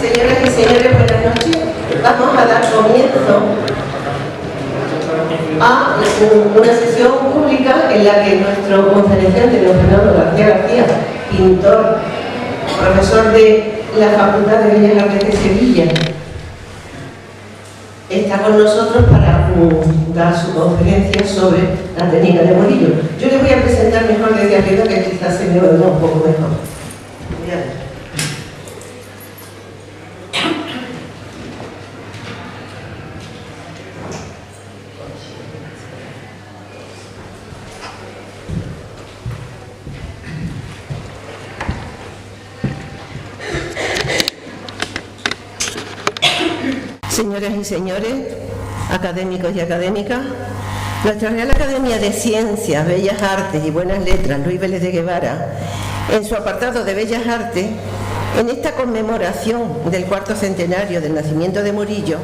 Señoras y señores, buenas noches. Vamos a dar comienzo a una sesión pública en la que nuestro conferenciante, don Fernando García García, pintor, profesor de la Facultad de Bellas Artes de Sevilla, está con nosotros para dar su conferencia sobre la técnica de Murillo. Yo les voy a presentar mejor desde arriba, que quizás se me oiga un poco mejor. Bien. Señoras y señores, académicos y académicas, nuestra Real Academia de Ciencias, Bellas Artes y Buenas Letras, Luis Vélez de Guevara, en su apartado de Bellas Artes, en esta conmemoración del cuarto centenario del nacimiento de Murillo,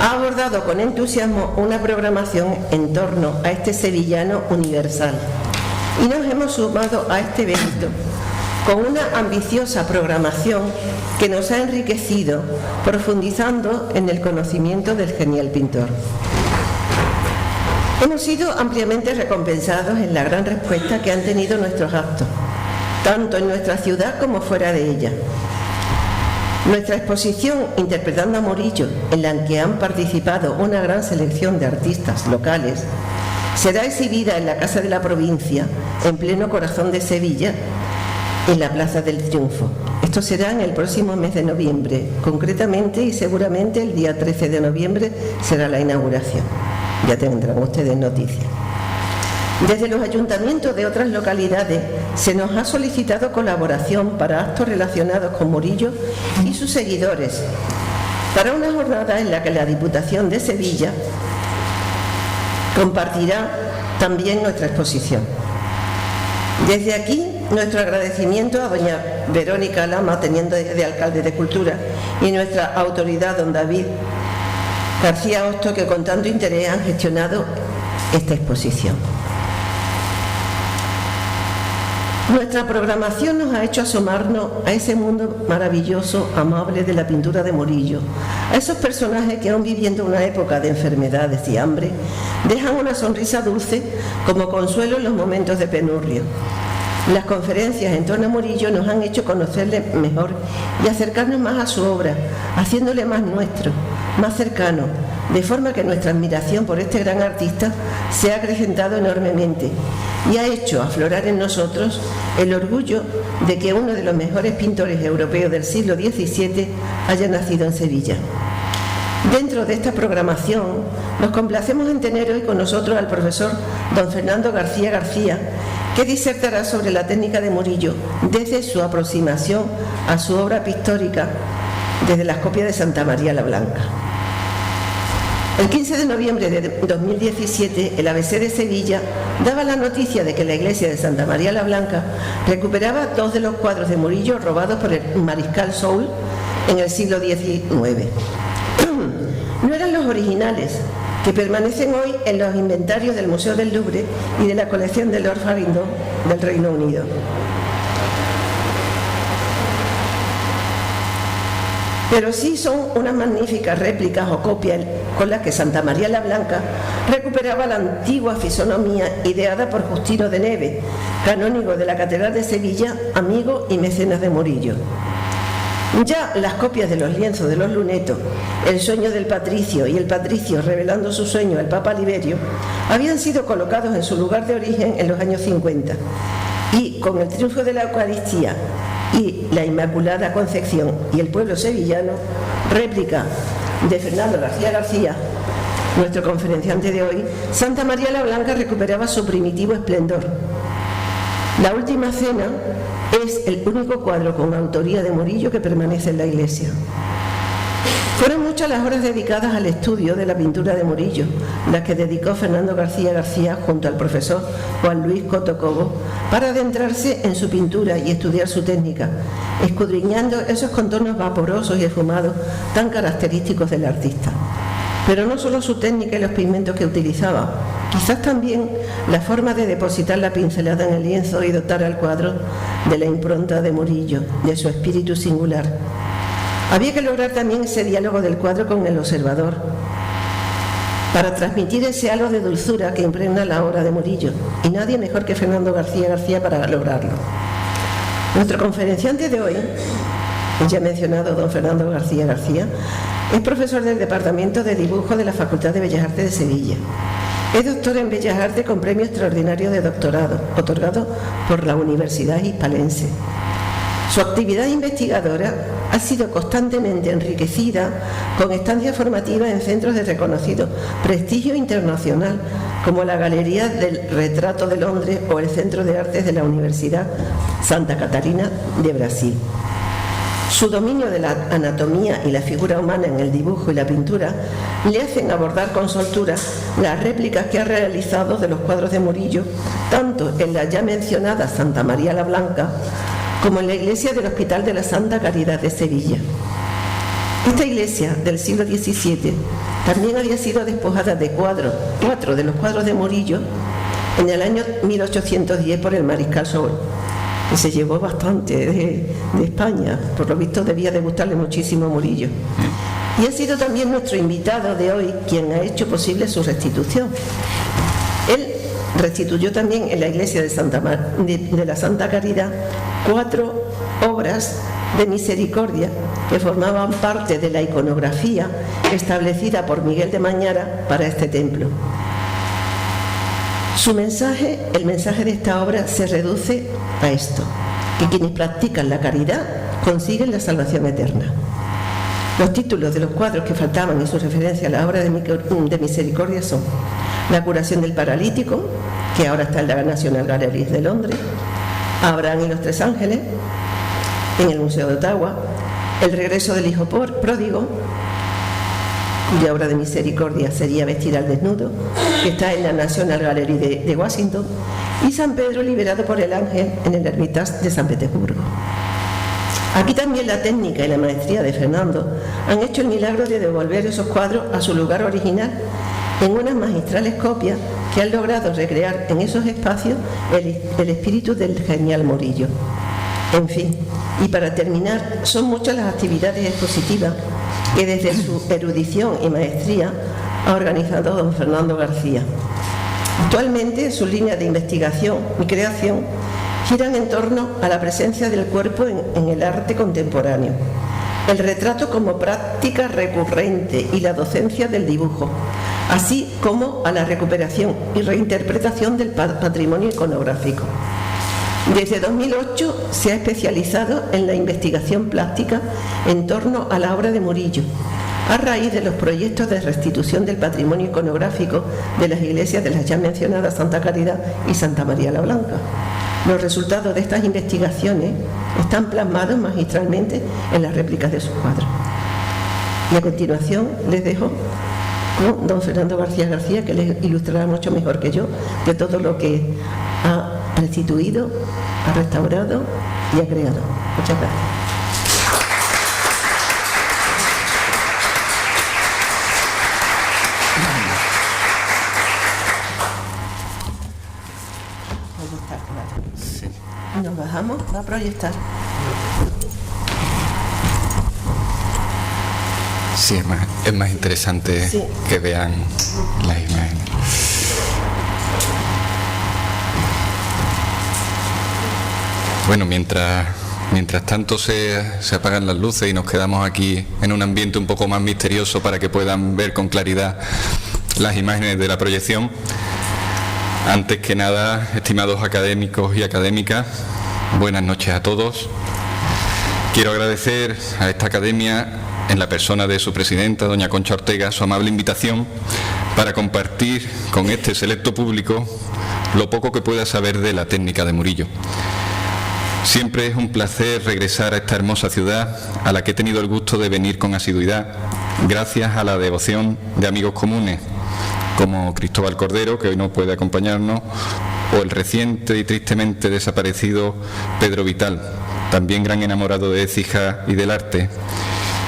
ha abordado con entusiasmo una programación en torno a este sevillano universal. Y nos hemos sumado a este evento con una ambiciosa programación que nos ha enriquecido, profundizando en el conocimiento del genial pintor. Hemos sido ampliamente recompensados en la gran respuesta que han tenido nuestros actos, tanto en nuestra ciudad como fuera de ella. Nuestra exposición Interpretando a Murillo, en la que han participado una gran selección de artistas locales, será exhibida en la Casa de la Provincia, en pleno corazón de Sevilla, en la Plaza del Triunfo. Esto será en el próximo mes de noviembre, concretamente y seguramente el día 13 de noviembre será la inauguración. Ya tendrán ustedes noticias. Desde los ayuntamientos de otras localidades se nos ha solicitado colaboración para actos relacionados con Murillo y sus seguidores, para una jornada en la que la Diputación de Sevilla compartirá también nuestra exposición. Desde aquí, nuestro agradecimiento a doña Verónica Lama, teniente de alcalde de Cultura, y nuestra autoridad, don David García Hosto, que con tanto interés han gestionado esta exposición. Nuestra programación nos ha hecho asomarnos a ese mundo maravilloso, amable de la pintura de Murillo, a esos personajes que, aun viviendo una época de enfermedades y hambre, dejan una sonrisa dulce como consuelo en los momentos de penuria. Las conferencias en torno a Murillo nos han hecho conocerle mejor y acercarnos más a su obra, haciéndole más nuestro, más cercano, de forma que nuestra admiración por este gran artista se ha acrecentado enormemente y ha hecho aflorar en nosotros el orgullo de que uno de los mejores pintores europeos del siglo XVII haya nacido en Sevilla. Dentro de esta programación nos complacemos en tener hoy con nosotros al profesor don Fernando García García, que disertará sobre la técnica de Murillo desde su aproximación a su obra pictórica desde las copias de Santa María la Blanca. El 15 de noviembre de 2017, el ABC de Sevilla daba la noticia de que la iglesia de Santa María la Blanca recuperaba 2 de los cuadros de Murillo robados por el mariscal Soult en el siglo XIX. No eran los originales, que permanecen hoy en los inventarios del Museo del Louvre y de la colección de Lord Farrington del Reino Unido. Pero sí son unas magníficas réplicas o copias con las que Santa María la Blanca recuperaba la antigua fisonomía ideada por Justino de Neve, canónigo de la Catedral de Sevilla, amigo y mecenas de Murillo. Ya las copias de los lienzos de los lunetos, El sueño del patricio y El patricio revelando su sueño al Papa Liberio, habían sido colocados en su lugar de origen en los años 50 y con el triunfo de la Eucaristía y la Inmaculada Concepción y el pueblo sevillano, réplica de Fernando García García, nuestro conferenciante de hoy, Santa María la Blanca recuperaba su primitivo esplendor. La Última Cena es el único cuadro con autoría de Murillo que permanece en la iglesia. Fueron muchas las horas dedicadas al estudio de la pintura de Murillo, las que dedicó Fernando García García junto al profesor Juan Luis Coto Cobo para adentrarse en su pintura y estudiar su técnica, escudriñando esos contornos vaporosos y esfumados tan característicos del artista. Pero no solo su técnica y los pigmentos que utilizaba, quizás también la forma de depositar la pincelada en el lienzo y dotar al cuadro de la impronta de Murillo, de su espíritu singular. Había que lograr también ese diálogo del cuadro con el observador, para transmitir ese halo de dulzura que impregna la obra de Murillo, y nadie mejor que Fernando García García para lograrlo. Nuestro conferenciante de hoy, ya mencionado don Fernando García García, es profesor del Departamento de Dibujo de la Facultad de Bellas Artes de Sevilla. Es doctor en Bellas Artes con premio extraordinario de doctorado, otorgado por la Universidad Hispalense. Su actividad investigadora ha sido constantemente enriquecida con estancias formativas en centros de reconocido prestigio internacional, como la Galería del Retrato de Londres o el Centro de Artes de la Universidad Santa Catarina de Brasil. Su dominio de la anatomía y la figura humana en el dibujo y la pintura le hacen abordar con soltura las réplicas que ha realizado de los cuadros de Murillo, tanto en la ya mencionada Santa María la Blanca como en la iglesia del Hospital de la Santa Caridad de Sevilla. Esta iglesia del siglo XVII también había sido despojada de cuatro de los cuadros de Murillo en el año 1810 por el mariscal Soult, y se llevó bastante de España. Por lo visto debía de gustarle muchísimo a Murillo. Y ha sido también nuestro invitado de hoy quien ha hecho posible su restitución. Él restituyó también en la iglesia de la Santa Caridad 4 obras de misericordia que formaban parte de la iconografía establecida por Miguel de Mañara para este templo. Su mensaje, el mensaje de esta obra, se reduce a esto: que quienes practican la caridad consiguen la salvación eterna. Los títulos de los cuadros que faltaban en su referencia a la obra de misericordia son La curación del paralítico, que ahora está en la National Gallery de Londres, Abraham y los tres ángeles, en el Museo de Ottawa, El regreso del hijo pródigo, cuya obra de misericordia sería Vestir al desnudo, que está en la National Gallery de Washington, y San Pedro liberado por el ángel en el Hermitage de San Petersburgo. Aquí también la técnica y la maestría de Fernando han hecho el milagro de devolver esos cuadros a su lugar original en unas magistrales copias que han logrado recrear en esos espacios el espíritu del genial Murillo. En fin, y para terminar, son muchas las actividades expositivas que desde su erudición y maestría ha organizado don Fernando García. Actualmente sus líneas de investigación y creación giran en torno a la presencia del cuerpo en el arte contemporáneo, el retrato como práctica recurrente y la docencia del dibujo, así como a la recuperación y reinterpretación del patrimonio iconográfico. Desde 2008 se ha especializado en la investigación plástica en torno a la obra de Murillo, a raíz de los proyectos de restitución del patrimonio iconográfico de las iglesias de las ya mencionadas Santa Caridad y Santa María la Blanca. Los resultados de estas investigaciones están plasmados magistralmente en las réplicas de sus cuadros. Y a continuación les dejo con don Fernando García García, que les ilustrará mucho mejor que yo de todo lo que ha restituido, ha restaurado y ha creado. Muchas gracias. Sí. Nos bajamos a proyectar. Sí, es más interesante Sí. que vean las imágenes. Bueno, mientras tanto se apagan las luces y nos quedamos aquí en un ambiente un poco más misterioso para que puedan ver con claridad las imágenes de la proyección. Antes que nada, estimados académicos y académicas, buenas noches a todos. Quiero agradecer a esta academia, en la persona de su presidenta, doña Concha Ortega, su amable invitación para compartir con este selecto público lo poco que pueda saber de la técnica de Murillo. Siempre es un placer regresar a esta hermosa ciudad a la que he tenido el gusto de venir con asiduidad, gracias a la devoción de amigos comunes, como Cristóbal Cordero, que hoy no puede acompañarnos, o el reciente y tristemente desaparecido Pedro Vital, también gran enamorado de Écija y del arte,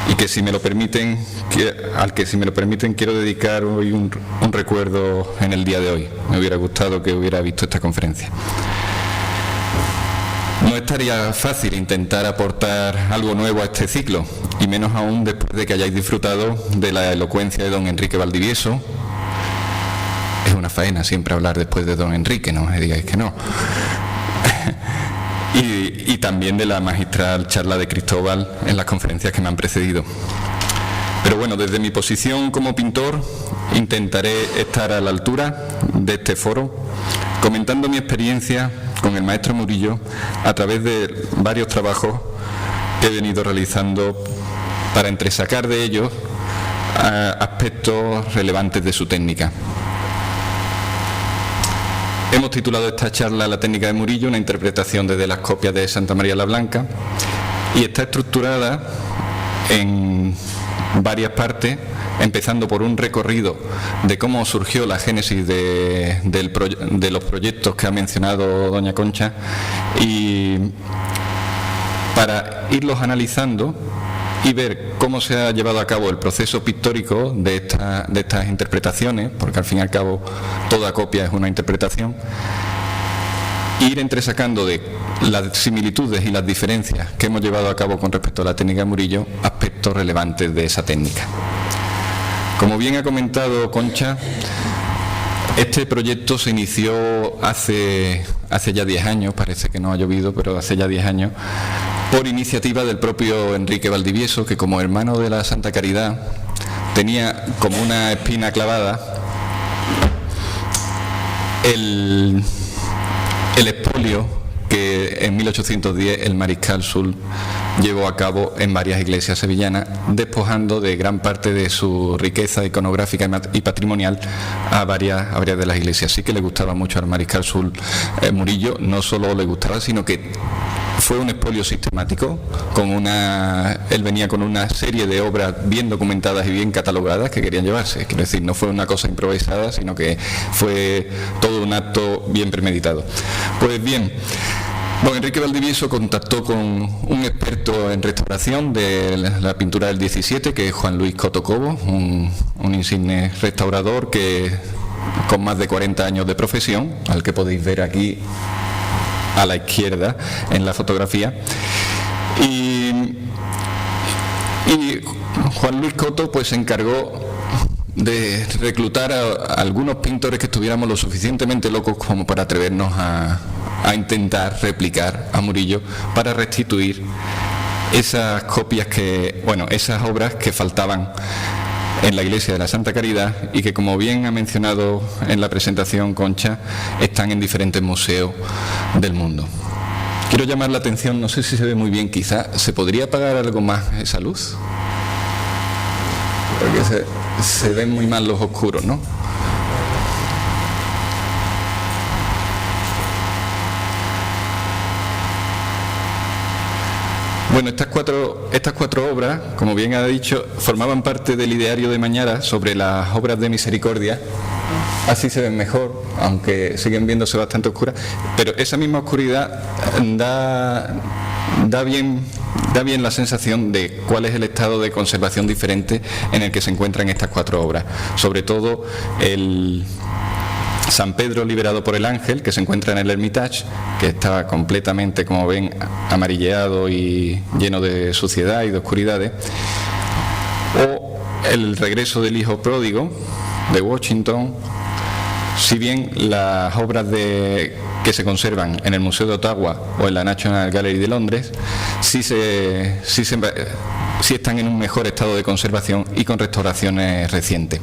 y que si me lo permiten, quiero dedicar hoy un recuerdo en el día de hoy. Me hubiera gustado que hubiera visto esta conferencia. No está estaría fácil intentar aportar algo nuevo a este ciclo, y menos aún después de que hayáis disfrutado de la elocuencia de don Enrique Valdivieso. Es una faena siempre hablar después de don Enrique, no me digáis que no. y también de la magistral charla de Cristóbal en las conferencias que me han precedido. Pero bueno, desde mi posición como pintor intentaré estar a la altura de este foro, comentando mi experiencia con el maestro Murillo a través de varios trabajos que he venido realizando para entresacar de ellos aspectos relevantes de su técnica. Hemos titulado esta charla La técnica de Murillo, una interpretación desde las copias de Santa María la Blanca, y está estructurada en varias partes, empezando por un recorrido de cómo surgió la génesis de los proyectos que ha mencionado doña Concha, y para irlos analizando y ver cómo se ha llevado a cabo el proceso pictórico de estas interpretaciones, porque al fin y al cabo toda copia es una interpretación, ir entresacando de las similitudes y las diferencias que hemos llevado a cabo con respecto a la técnica de Murillo, aspectos relevantes de esa técnica. Como bien ha comentado Concha, este proyecto se inició hace ya 10 años, parece que no ha llovido, pero hace ya 10 años, por iniciativa del propio Enrique Valdivieso, que como hermano de la Santa Caridad tenía como una espina clavada el expolio que en 1810 el mariscal Soult llevó a cabo en varias iglesias sevillanas, despojando de gran parte de su riqueza iconográfica y patrimonial a varias de las iglesias. Sí que le gustaba mucho al mariscal Soult Murillo, no solo le gustaba, sino que fue un expolio sistemático. Él venía con una serie de obras bien documentadas y bien catalogadas que querían llevarse. Quiero decir, no fue una cosa improvisada, sino que fue todo un acto bien premeditado. Pues bien, don Enrique Valdivieso contactó con un experto en restauración de la pintura del 17, que es Juan Luis Coto Cobo, un insigne restaurador con más de 40 años de profesión, al que podéis ver aquí a la izquierda en la fotografía. Y Juan Luis Coto pues se encargó de reclutar a algunos pintores que estuviéramos lo suficientemente locos como para atrevernos a intentar replicar a Murillo, para restituir esas copias esas obras que faltaban en la iglesia de la Santa Caridad y que, como bien ha mencionado en la presentación Concha, están en diferentes museos del mundo. Quiero llamar la atención, no sé si se ve muy bien, quizá se podría apagar algo más esa luz, porque se ven muy mal los oscuros, ¿no? Bueno, estas cuatro obras, como bien ha dicho, formaban parte del ideario de Mañara sobre las obras de misericordia. Así se ven mejor, aunque siguen viéndose bastante oscuras, pero esa misma oscuridad da bien la sensación de cuál es el estado de conservación diferente en el que se encuentran estas cuatro obras. Sobre todo el San Pedro liberado por el ángel, que se encuentra en el Hermitage, que está completamente, como ven, amarilleado y lleno de suciedad y de oscuridades, o el regreso del hijo pródigo de Washington. Si bien las obras que se conservan en el Museo de Ottawa o en la National Gallery de Londres sí están en un mejor estado de conservación y con restauraciones recientes.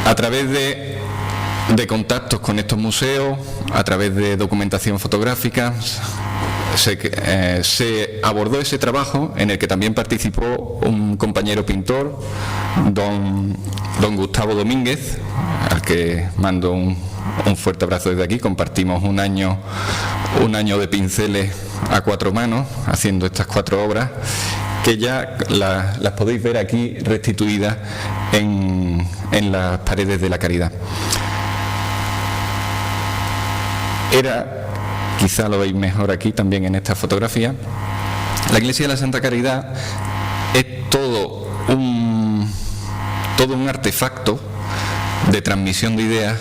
A través de contactos con estos museos, a través de documentación fotográfica, se abordó ese trabajo, en el que también participó un compañero pintor, don Gustavo Domínguez, al que mando un fuerte abrazo desde aquí. Compartimos un año de pinceles a cuatro manos haciendo estas cuatro obras, que ya las podéis ver aquí restituidas en las paredes de la Caridad. Quizá lo veis mejor aquí también en esta fotografía, la iglesia de la Santa Caridad es todo un artefacto de transmisión de ideas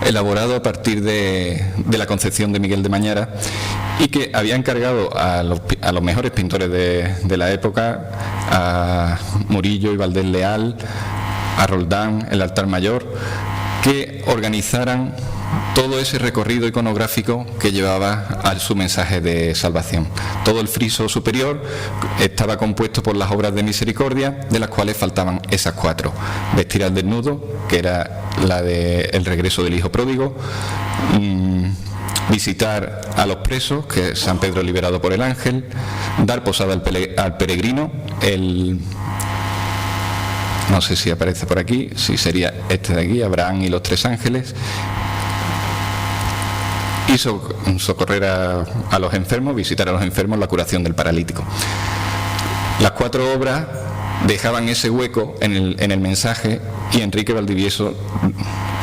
elaborado a partir de la concepción de Miguel de Mañara, y que había encargado a los mejores pintores de la época, a Murillo y Valdés Leal, a Roldán, el altar mayor, que organizaran todo ese recorrido iconográfico que llevaba a su mensaje de salvación. Todo el friso superior estaba compuesto por las obras de misericordia, de las cuales faltaban esas 4: vestir al desnudo, que era la de el regreso del hijo pródigo, visitar a los presos, que es San Pedro liberado por el ángel, dar posada al peregrino, no sé si aparece por aquí, sí, sería este de aquí, Abraham y los 3 ángeles, y socorrer a los enfermos, visitar a los enfermos, la curación del paralítico. Las 4 obras dejaban ese hueco en el mensaje, y Enrique Valdivieso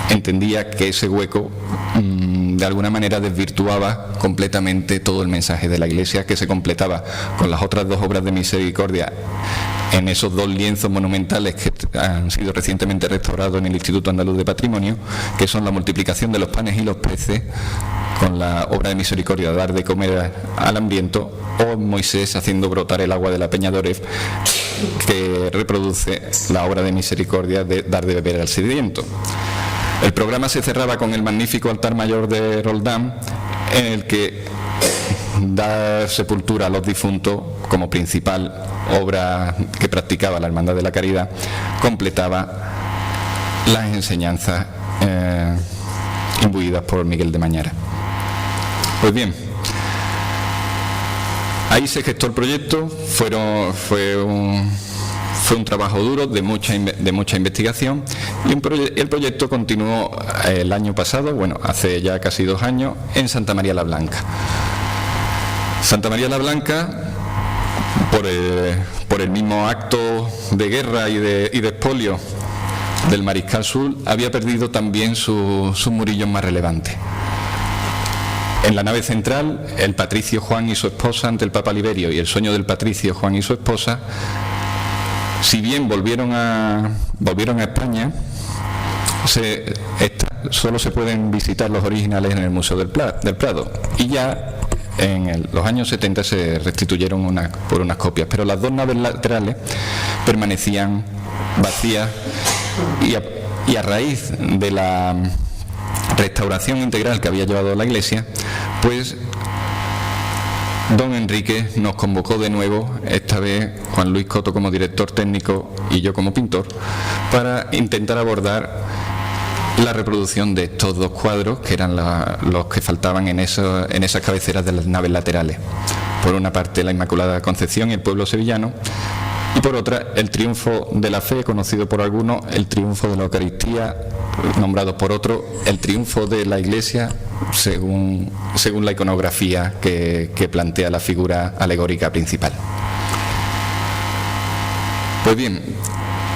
entendía que ese hueco de alguna manera desvirtuaba completamente todo el mensaje de la Iglesia, que se completaba con las otras 2 obras de misericordia en esos 2 lienzos monumentales que han sido recientemente restaurados en el Instituto Andaluz de Patrimonio, que son la multiplicación de los panes y los peces, con la obra de misericordia dar de comer al hambriento, o Moisés haciendo brotar el agua de la peña de Oreb, que reproduce la obra de misericordia de dar de beber al sediento. El programa se cerraba con el magnífico altar mayor de Roldán, en el que da sepultura a los difuntos como principal obra que practicaba la Hermandad de la Caridad, completaba las enseñanzas imbuidas por Miguel de Mañara. Pues bien, ahí se gestó el proyecto. Fue un trabajo duro, de mucha investigación, y el proyecto continuó el año pasado, bueno, hace ya casi 2 años, en Santa María la Blanca. Santa María la Blanca, por el mismo acto de guerra y de expolio del mariscal Soult, había perdido también sus murillos más relevantes. En la nave central, el patricio Juan y su esposa ante el Papa Liberio y el sueño del patricio Juan y su esposa, si bien volvieron a España, solo se pueden visitar los originales en el Museo del Prado, y ya en los años 70 se restituyeron por unas copias, pero las 2 naves laterales permanecían vacías, y a raíz de la restauración integral que había llevado la Iglesia, pues don Enrique nos convocó de nuevo, esta vez Juan Luis Coto como director técnico y yo como pintor, para intentar abordar la reproducción de estos 2 cuadros, que eran los que faltaban en esas cabeceras de las naves laterales. Por una parte, la Inmaculada Concepción y el pueblo sevillano, y por otra, el triunfo de la fe, conocido por algunos, el triunfo de la Eucaristía, nombrado por otros, el triunfo de la Iglesia, según la iconografía que plantea la figura alegórica principal. Pues bien,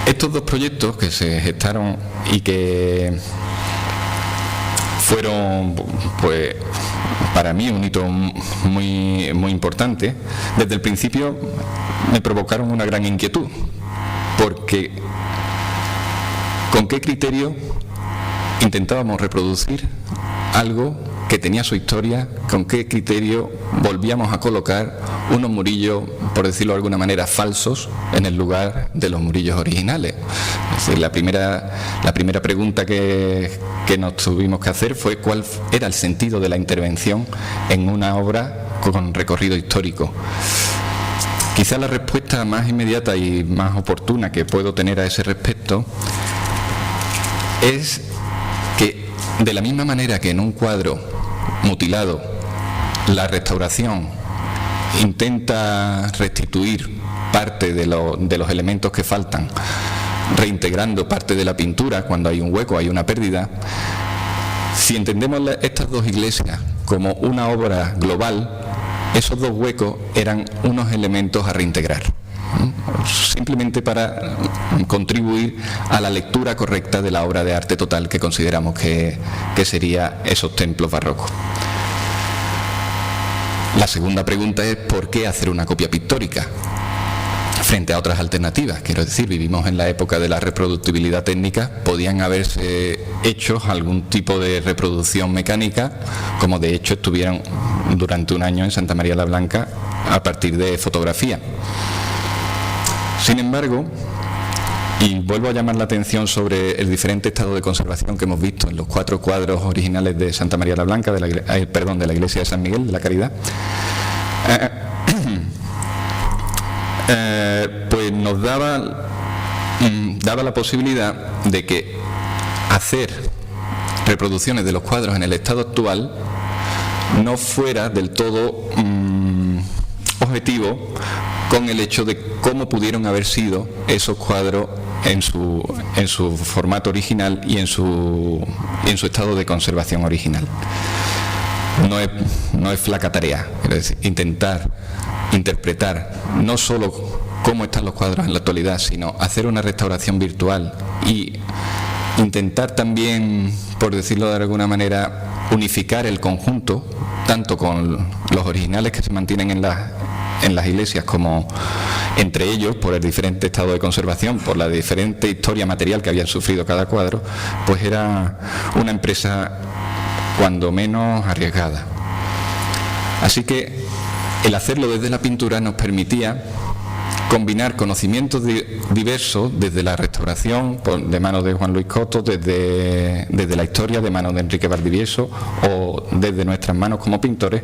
estos 2 proyectos que se gestaron y que fueron, pues, para mí un hito muy, muy importante, desde el principio me provocaron una gran inquietud, porque ¿con qué criterio intentábamos reproducir algo que tenía su historia? ¿Con qué criterio volvíamos a colocar unos murillos, por decirlo de alguna manera, falsos en el lugar de los murillos originales? Es decir, la primera pregunta que nos tuvimos que hacer fue cuál era el sentido de la intervención en una obra con recorrido histórico. Quizá la respuesta más inmediata y más oportuna que puedo tener a ese respecto es que, de la misma manera que en un cuadro mutilado la restauración intenta restituir parte de los elementos que faltan, reintegrando parte de la pintura cuando hay un hueco, hay una pérdida, si entendemos estas 2 iglesias como una obra global, esos 2 huecos eran unos elementos a reintegrar, simplemente para contribuir a la lectura correcta de la obra de arte total que consideramos que sería esos templos barrocos. La segunda pregunta es ¿por qué hacer una copia pictórica? frente a otras alternativas. Quiero decir, vivimos en la época de la reproductibilidad técnica, podían haberse hecho algún tipo de reproducción mecánica, como de hecho estuvieron durante un año en Santa María la Blanca a partir de fotografía. Sin embargo, y vuelvo a llamar la atención sobre el diferente estado de conservación que hemos visto en los 4 cuadros originales de Santa María la Blanca, de la iglesia de San Miguel de la Caridad, pues nos daba la posibilidad de que hacer reproducciones de los cuadros en el estado actual no fuera del todo objetivo con el hecho de cómo pudieron haber sido esos cuadros en su formato original y en su estado de conservación original. No es flaca tarea, es decir, intentar interpretar no solo cómo están los cuadros en la actualidad, sino hacer una restauración virtual y intentar también, por decirlo de alguna manera, unificar el conjunto, tanto con los originales que se mantienen en las iglesias como entre ellos, por el diferente estado de conservación, por la diferente historia material que habían sufrido cada cuadro, pues era una empresa cuando menos arriesgada. Así que el hacerlo desde la pintura nos permitía combinar conocimientos diversos desde la restauración de mano de Juan Luis Coto, desde la historia de mano de Enrique Valdivieso o desde nuestras manos como pintores,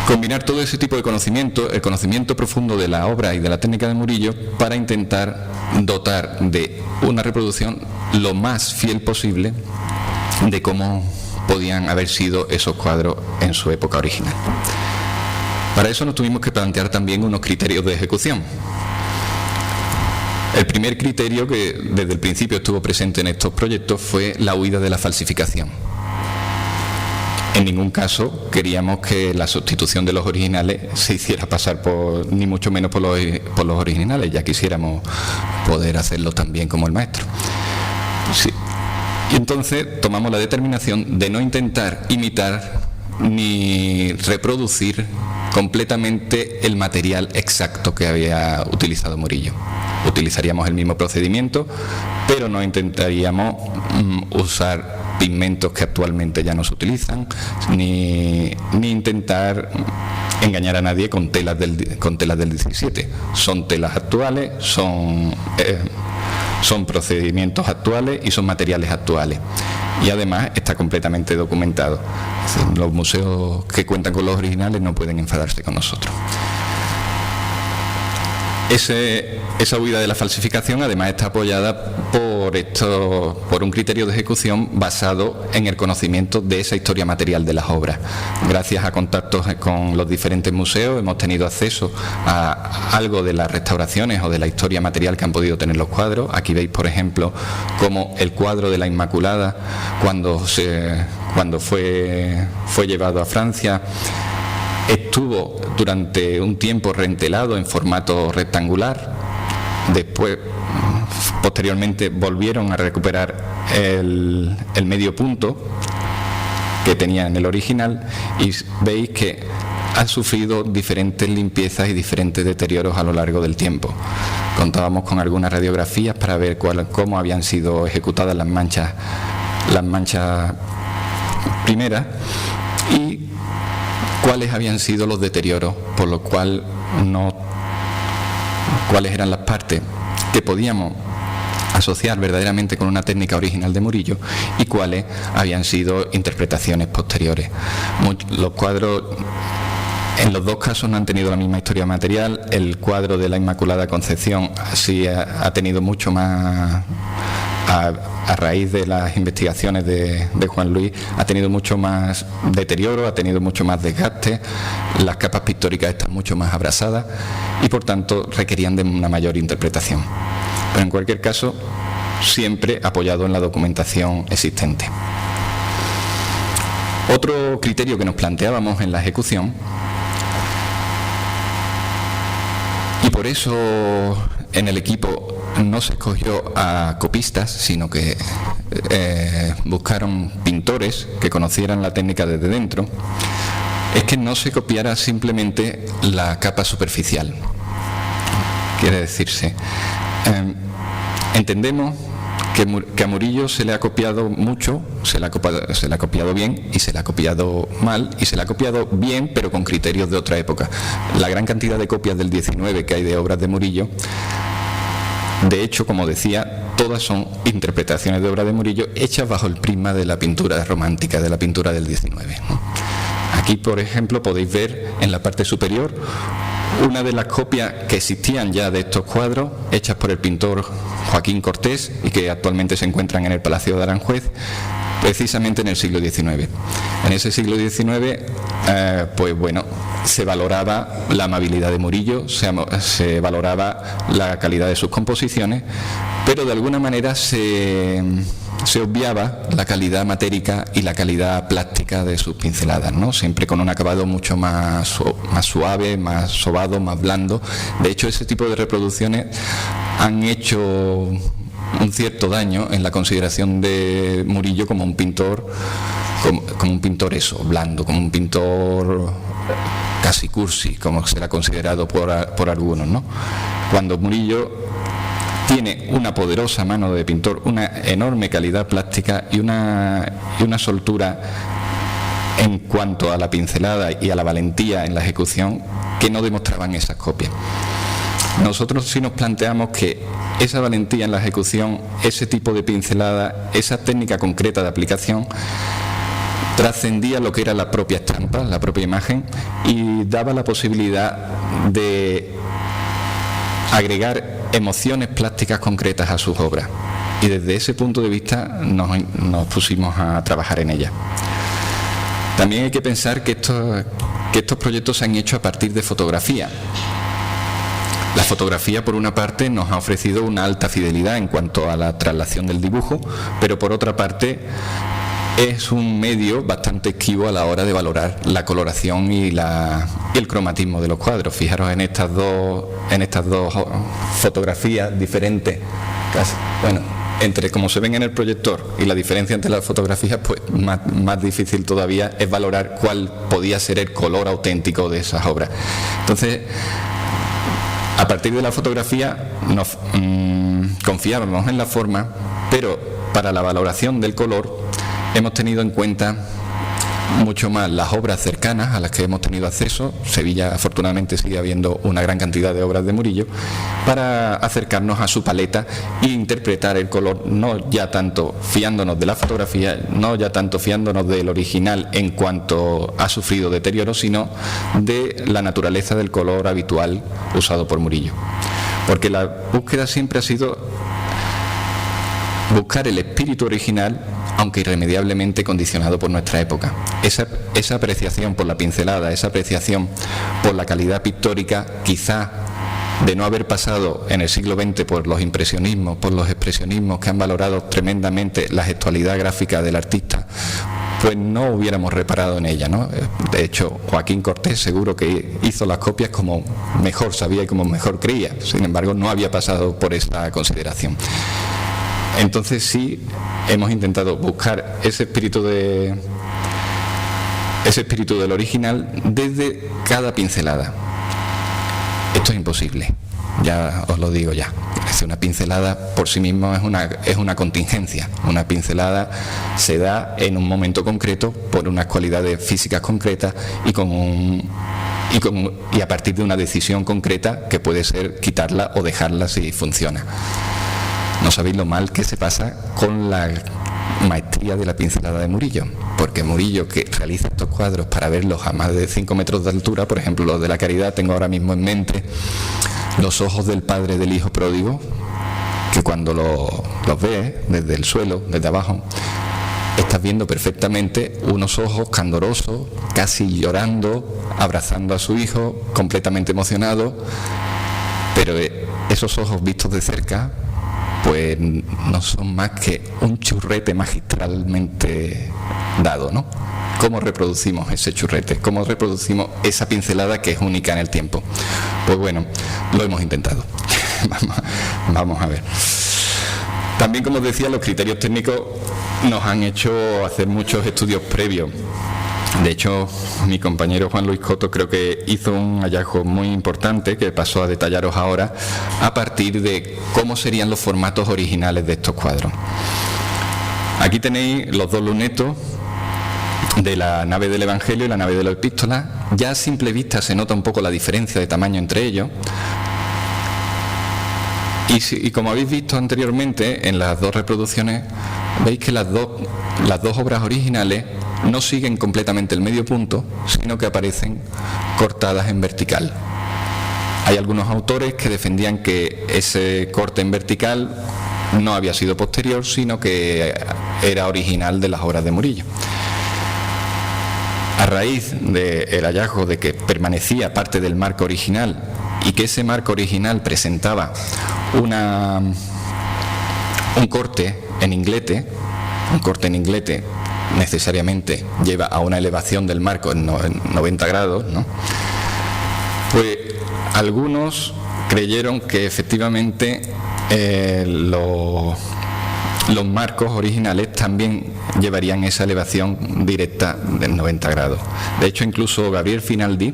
combinar todo ese tipo de conocimiento, el conocimiento profundo de la obra y de la técnica de Murillo, para intentar dotar de una reproducción lo más fiel posible de cómo podían haber sido esos cuadros en su época original. Para eso nos tuvimos que plantear también unos criterios de ejecución. El primer criterio que desde el principio estuvo presente en estos proyectos fue la huida de la falsificación. En ningún caso queríamos que la sustitución de los originales se hiciera pasar por, ni mucho menos por los originales, ya quisiéramos poder hacerlo también como el maestro. Sí. Y entonces tomamos la determinación de no intentar imitar ni reproducir completamente el material exacto que había utilizado Murillo. Utilizaríamos el mismo procedimiento, pero no intentaríamos usar pigmentos que actualmente ya no se utilizan, ni intentar engañar a nadie con telas del 17. Son telas actuales, son procedimientos actuales y son materiales actuales. Y además está completamente documentado. Los museos que cuentan con los originales no pueden enfadarse con nosotros. Esa huida de la falsificación además está apoyada por un criterio de ejecución basado en el conocimiento de esa historia material de las obras. Gracias a contactos con los diferentes museos hemos tenido acceso a algo de las restauraciones o de la historia material que han podido tener los cuadros. Aquí veis, por ejemplo, cómo el cuadro de la Inmaculada, cuando fue llevado a Francia, estuvo durante un tiempo rentelado en formato rectangular. Después, posteriormente, volvieron a recuperar el medio punto que tenía en el original y veis que han sufrido diferentes limpiezas y diferentes deterioros a lo largo del tiempo. Contábamos con algunas radiografías para ver cómo habían sido ejecutadas las manchas primeras y cuáles habían sido los deterioros, por lo cual cuáles eran las partes que podíamos asociar verdaderamente con una técnica original de Murillo y cuáles habían sido interpretaciones posteriores. Los cuadros en los dos casos no han tenido la misma historia material. El cuadro de la Inmaculada Concepción sí ha tenido mucho más, a raíz de las investigaciones de Juan Luis, ha tenido mucho más deterioro, ha tenido mucho más desgaste, las capas pictóricas están mucho más abrasadas y por tanto requerían de una mayor interpretación. Pero en cualquier caso, siempre apoyado en la documentación existente. Otro criterio que nos planteábamos en la ejecución, y por eso en el equipo no se escogió a copistas, sino que buscaron pintores que conocieran la técnica desde dentro, es que no se copiara simplemente la capa superficial. quiere decirse. Entendemos que a Murillo se le ha copiado mucho, se le ha copiado bien y se le ha copiado mal, y se le ha copiado bien pero con criterios de otra época. La gran cantidad de copias del 19 que hay de obras de Murillo, de hecho, como decía, todas son interpretaciones de obras de Murillo hechas bajo el prisma de la pintura romántica, de la pintura del 19, ¿no? Aquí, por ejemplo, podéis ver en la parte superior una de las copias que existían ya de estos cuadros, hechas por el pintor Joaquín Cortés y que actualmente se encuentran en el Palacio de Aranjuez, precisamente en el siglo XIX. En ese siglo XIX, pues bueno, se valoraba la amabilidad de Murillo, se valoraba la calidad de sus composiciones, pero de alguna manera se obviaba la calidad matérica y la calidad plástica de sus pinceladas, ¿no? Siempre con un acabado mucho más suave, más sobado, más blando. De hecho, ese tipo de reproducciones han hecho un cierto daño en la consideración de Murillo como un pintor, como un pintor eso, blando, como un pintor casi cursi, como será considerado por algunos, ¿no? Cuando Murillo tiene una poderosa mano de pintor, una enorme calidad plástica y una soltura en cuanto a la pincelada y a la valentía en la ejecución que no demostraban esas copias. Nosotros sí nos planteamos que esa valentía en la ejecución, ese tipo de pincelada, esa técnica concreta de aplicación trascendía lo que era la propia estampa, la propia imagen, y daba la posibilidad de agregar emociones plásticas concretas a sus obras, y desde ese punto de vista nos pusimos a trabajar en ellas. También hay que pensar que estos proyectos se han hecho a partir de fotografía. La fotografía, por una parte, nos ha ofrecido una alta fidelidad en cuanto a la traslación del dibujo, pero por otra parte es un medio bastante esquivo a la hora de valorar la coloración y el cromatismo de los cuadros. Fijaros en estas dos fotografías diferentes, bueno, entre cómo se ven en el proyector y la diferencia entre las fotografías, pues más difícil todavía es valorar cuál podía ser el color auténtico de esas obras. Entonces, a partir de la fotografía nos confiábamos en la forma, pero para la valoración del color hemos tenido en cuenta mucho más las obras cercanas a las que hemos tenido acceso. Sevilla, afortunadamente, sigue habiendo una gran cantidad de obras de Murillo, para acercarnos a su paleta e interpretar el color, no ya tanto fiándonos de la fotografía, no ya tanto fiándonos del original en cuanto ha sufrido deterioro, sino de la naturaleza del color habitual usado por Murillo. Porque la búsqueda siempre ha sido buscar el espíritu original, aunque irremediablemente condicionado por nuestra época. Esa apreciación por la pincelada, esa apreciación por la calidad pictórica, quizá de no haber pasado en el siglo XX por los impresionismos, por los expresionismos que han valorado tremendamente la gestualidad gráfica del artista, pues no hubiéramos reparado en ella, ¿no? De hecho, Joaquín Cortés seguro que hizo las copias como mejor sabía y como mejor creía. Sin embargo, no había pasado por esa consideración. Entonces sí hemos intentado buscar ese espíritu del original desde cada pincelada. Esto es imposible, ya os lo digo ya. Una pincelada por sí mismo es una contingencia. Una pincelada se da en un momento concreto por unas cualidades físicas concretas y a partir de una decisión concreta que puede ser quitarla o dejarla si funciona. No sabéis lo mal que se pasa con la maestría de la pincelada de Murillo, porque Murillo, que realiza estos cuadros para verlos a más de 5 metros de altura, por ejemplo los de la Caridad, tengo ahora mismo en mente los ojos del padre del hijo pródigo, que cuando los ves desde el suelo, desde abajo, estás viendo perfectamente unos ojos candorosos, casi llorando, abrazando a su hijo, completamente emocionado, pero esos ojos vistos de cerca pues no son más que un churrete magistralmente dado, ¿no? ¿Cómo reproducimos ese churrete? ¿Cómo reproducimos esa pincelada que es única en el tiempo? Pues bueno, lo hemos intentado. Vamos a ver. También, como os decía, los criterios técnicos nos han hecho hacer muchos estudios previos. De hecho, mi compañero Juan Luis Coto creo que hizo un hallazgo muy importante que paso a detallaros ahora a partir de cómo serían los formatos originales de estos cuadros. Aquí tenéis los dos lunetos de la nave del Evangelio y la nave de la Epístola. Ya a simple vista se nota un poco la diferencia de tamaño entre ellos. Y como habéis visto anteriormente en las dos reproducciones, veis que las dos obras originales no siguen completamente el medio punto, sino que aparecen cortadas en vertical. Hay algunos autores que defendían que ese corte en vertical no había sido posterior, sino que era original de las obras de Murillo. A raíz del hallazgo de que permanecía parte del marco original y que ese marco original presentaba un corte en inglete, necesariamente lleva a una elevación del marco en 90 grados, ¿no? Pues algunos creyeron que efectivamente los marcos originales también llevarían esa elevación directa del 90 grados. De hecho, incluso Gabriel Finaldi,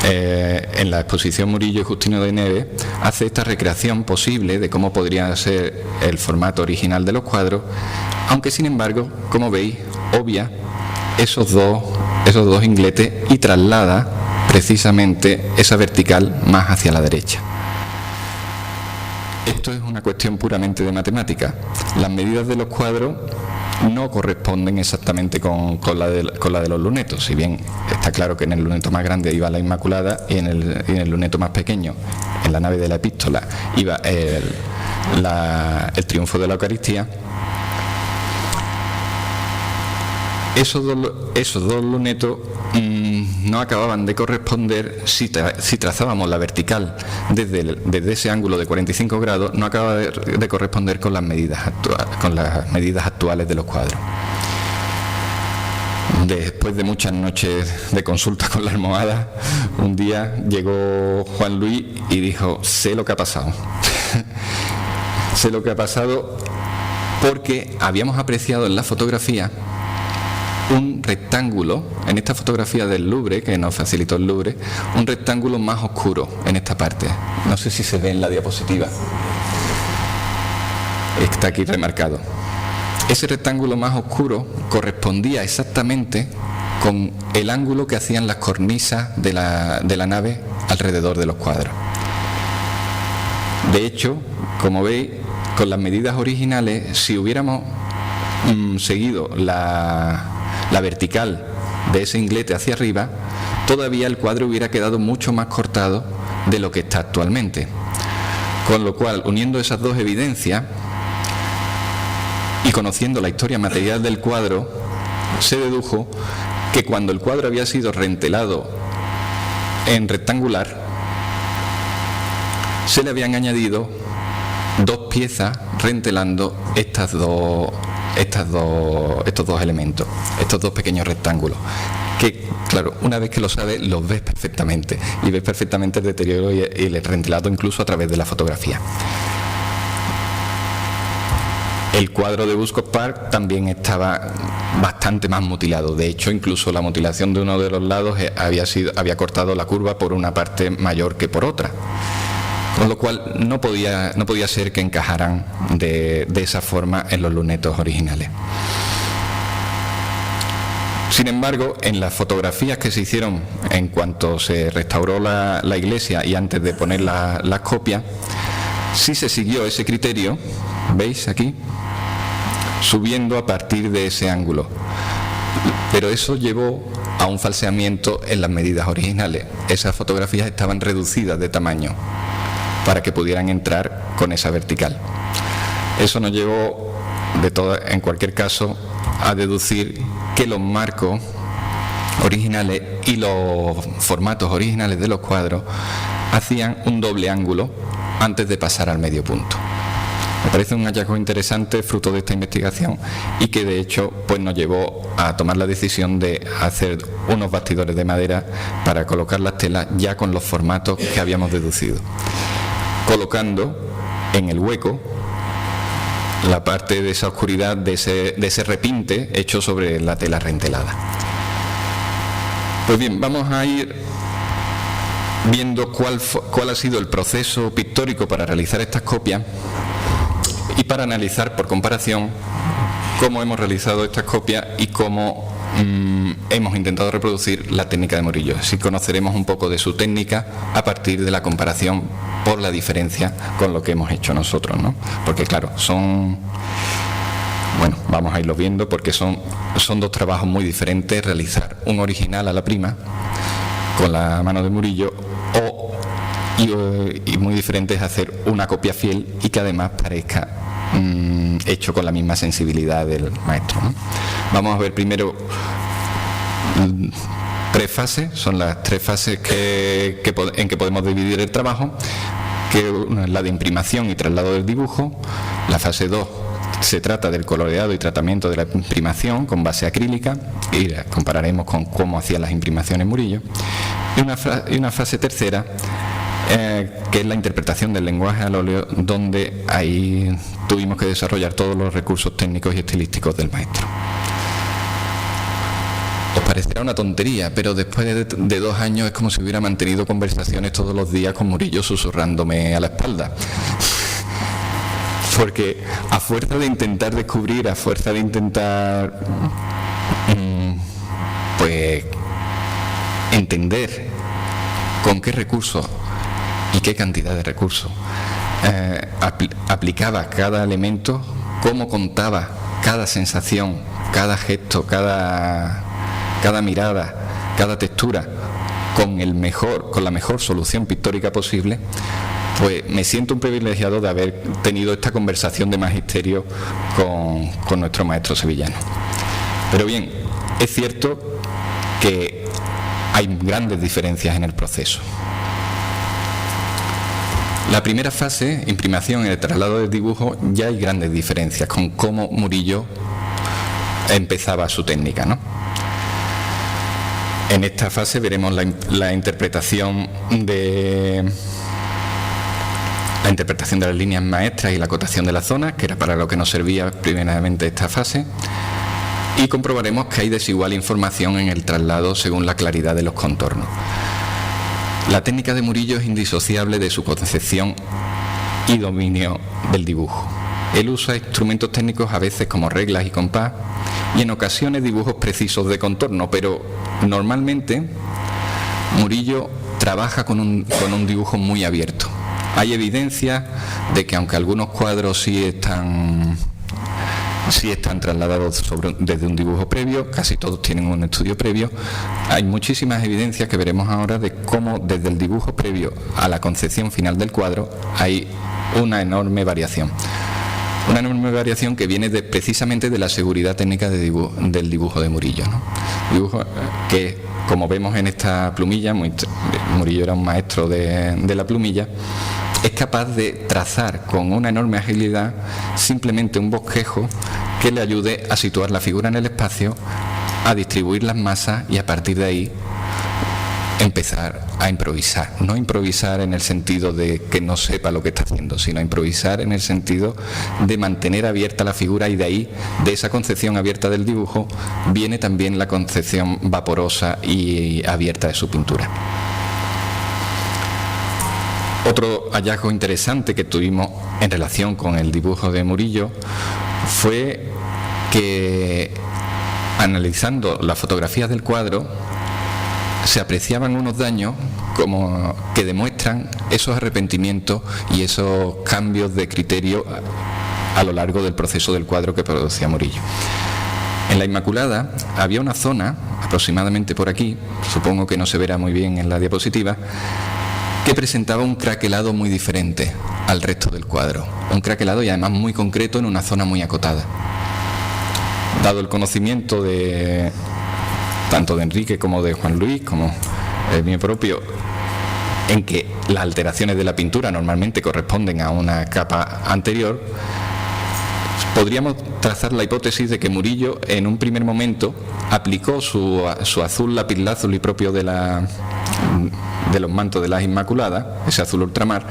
en la exposición Murillo y Justino de Neves, hace esta recreación posible de cómo podría ser el formato original de los cuadros, aunque sin embargo, como veis, obvia esos dos ingletes y traslada precisamente esa vertical más hacia la derecha. Esto es una cuestión puramente de matemática. Las medidas de los cuadros no corresponden exactamente con la de los lunetos, si bien está claro que en el luneto más grande iba la Inmaculada y en el luneto más pequeño, en la nave de la Epístola, iba el triunfo de la Eucaristía. Esos dos lunetos no acababan de corresponder. Si trazábamos la vertical desde ese ángulo de 45 grados, no acaba de corresponder con las medidas actuales de los cuadros. Después de muchas noches de consulta con la almohada, un día llegó Juan Luis y dijo: sé lo que ha pasado. Sé lo que ha pasado porque habíamos apreciado en la fotografía un rectángulo, en esta fotografía del Louvre, que nos facilitó el Louvre, un rectángulo más oscuro en esta parte. No sé si se ve en la diapositiva. Está aquí remarcado. Ese rectángulo más oscuro correspondía exactamente con el ángulo que hacían las cornisas de la nave alrededor de los cuadros. De hecho, como veis, con las medidas originales, si hubiéramos seguido la vertical de ese inglete hacia arriba, todavía el cuadro hubiera quedado mucho más cortado de lo que está actualmente. Con lo cual, uniendo esas dos evidencias y conociendo la historia material del cuadro, se dedujo que cuando el cuadro había sido reentelado en rectangular, se le habían añadido dos piezas reentelando estos dos elementos, estos dos pequeños rectángulos, que claro, una vez que lo sabes, los ves perfectamente, y ves perfectamente el deterioro y el reentelado incluso a través de la fotografía. El cuadro de Buscott Park también estaba bastante más mutilado. De hecho, incluso la mutilación de uno de los lados había cortado la curva por una parte mayor que por otra. Con lo cual no podía ser que encajaran de esa forma en los lunetos originales. Sin embargo, en las fotografías que se hicieron en cuanto se restauró la iglesia y antes de poner las copias, sí se siguió ese criterio, ¿veis aquí? Subiendo a partir de ese ángulo. Pero eso llevó a un falseamiento en las medidas originales. Esas fotografías estaban reducidas de tamaño para que pudieran entrar con esa vertical. Eso nos llevó, en cualquier caso, a deducir que los marcos originales y los formatos originales de los cuadros hacían un doble ángulo antes de pasar al medio punto. Me parece un hallazgo interesante, fruto de esta investigación, y que de hecho pues nos llevó a tomar la decisión de hacer unos bastidores de madera para colocar las telas ya con los formatos que habíamos deducido, colocando en el hueco la parte de esa oscuridad, de ese repinte hecho sobre la tela reentelada. Pues bien, vamos a ir viendo cuál ha sido el proceso pictórico para realizar estas copias y para analizar por comparación cómo hemos realizado estas copias y cómo hemos intentado reproducir la técnica de Murillo. Así conoceremos un poco de su técnica a partir de la comparación por la diferencia con lo que hemos hecho nosotros, ¿no? Porque claro, vamos a irlo viendo porque son dos trabajos muy diferentes, realizar un original a la prima con la mano de Murillo y muy diferente es hacer una copia fiel y que además parezca hecho con la misma sensibilidad del maestro, ¿no? Vamos a ver primero 3 fases, son las 3 fases en que podemos dividir el trabajo, que una es la de imprimación y traslado del dibujo. La fase 2 se trata del coloreado y tratamiento de la imprimación con base acrílica, y compararemos con cómo hacían las imprimaciones Murillo. Y una fase tercera, que es la interpretación del lenguaje al óleo, donde ahí tuvimos que desarrollar todos los recursos técnicos y estilísticos del maestro. Os parecerá una tontería, pero después de 2 años es como si hubiera mantenido conversaciones todos los días con Murillo susurrándome a la espalda. Porque a fuerza de intentar descubrir, a fuerza de intentar pues entender con qué recursos y qué cantidad de recursos aplicaba cada elemento, cómo contaba cada sensación, cada gesto, cada mirada, cada textura con la mejor solución pictórica posible, pues me siento un privilegiado de haber tenido esta conversación de magisterio con nuestro maestro sevillano. Pero bien, es cierto que hay grandes diferencias en el proceso. La primera fase, imprimación y el traslado del dibujo, ya hay grandes diferencias con cómo Murillo empezaba su técnica, ¿no? En esta fase veremos la interpretación de las líneas maestras y la acotación de las zonas, que era para lo que nos servía primeramente esta fase, y comprobaremos que hay desigual información en el traslado según la claridad de los contornos. La técnica de Murillo es indisociable de su concepción y dominio del dibujo. Él usa instrumentos técnicos a veces como reglas y compás y en ocasiones dibujos precisos de contorno, pero normalmente Murillo trabaja con un dibujo muy abierto. Hay evidencia de que aunque algunos cuadros sí están trasladados desde un dibujo previo, casi todos tienen un estudio previo, hay muchísimas evidencias que veremos ahora de cómo desde el dibujo previo a la concepción final del cuadro hay una enorme variación. Una enorme variación que viene precisamente de la seguridad técnica del dibujo de Murillo, ¿no? Dibujo que, como vemos en esta plumilla, Murillo era un maestro de la plumilla, es capaz de trazar con una enorme agilidad simplemente un bosquejo que le ayude a situar la figura en el espacio, a distribuir las masas y a partir de ahí empezar a improvisar. No improvisar en el sentido de que no sepa lo que está haciendo, sino improvisar en el sentido de mantener abierta la figura, y de ahí, de esa concepción abierta del dibujo, viene también la concepción vaporosa y abierta de su pintura. Otro hallazgo interesante que tuvimos en relación con el dibujo de Murillo fue que, analizando las fotografías del cuadro, se apreciaban unos daños como que demuestran esos arrepentimientos y esos cambios de criterio a lo largo del proceso del cuadro que producía Murillo. En la Inmaculada había una zona, aproximadamente por aquí, supongo que no se verá muy bien en la diapositiva, que presentaba un craquelado muy diferente al resto del cuadro. Un craquelado y además muy concreto en una zona muy acotada. Dado el conocimiento tanto de Enrique como de Juan Luis, como el mío propio, en que las alteraciones de la pintura normalmente corresponden a una capa anterior, podríamos trazar la hipótesis de que Murillo en un primer momento aplicó su azul lapislázuli propio de los mantos de las Inmaculadas, ese azul ultramar,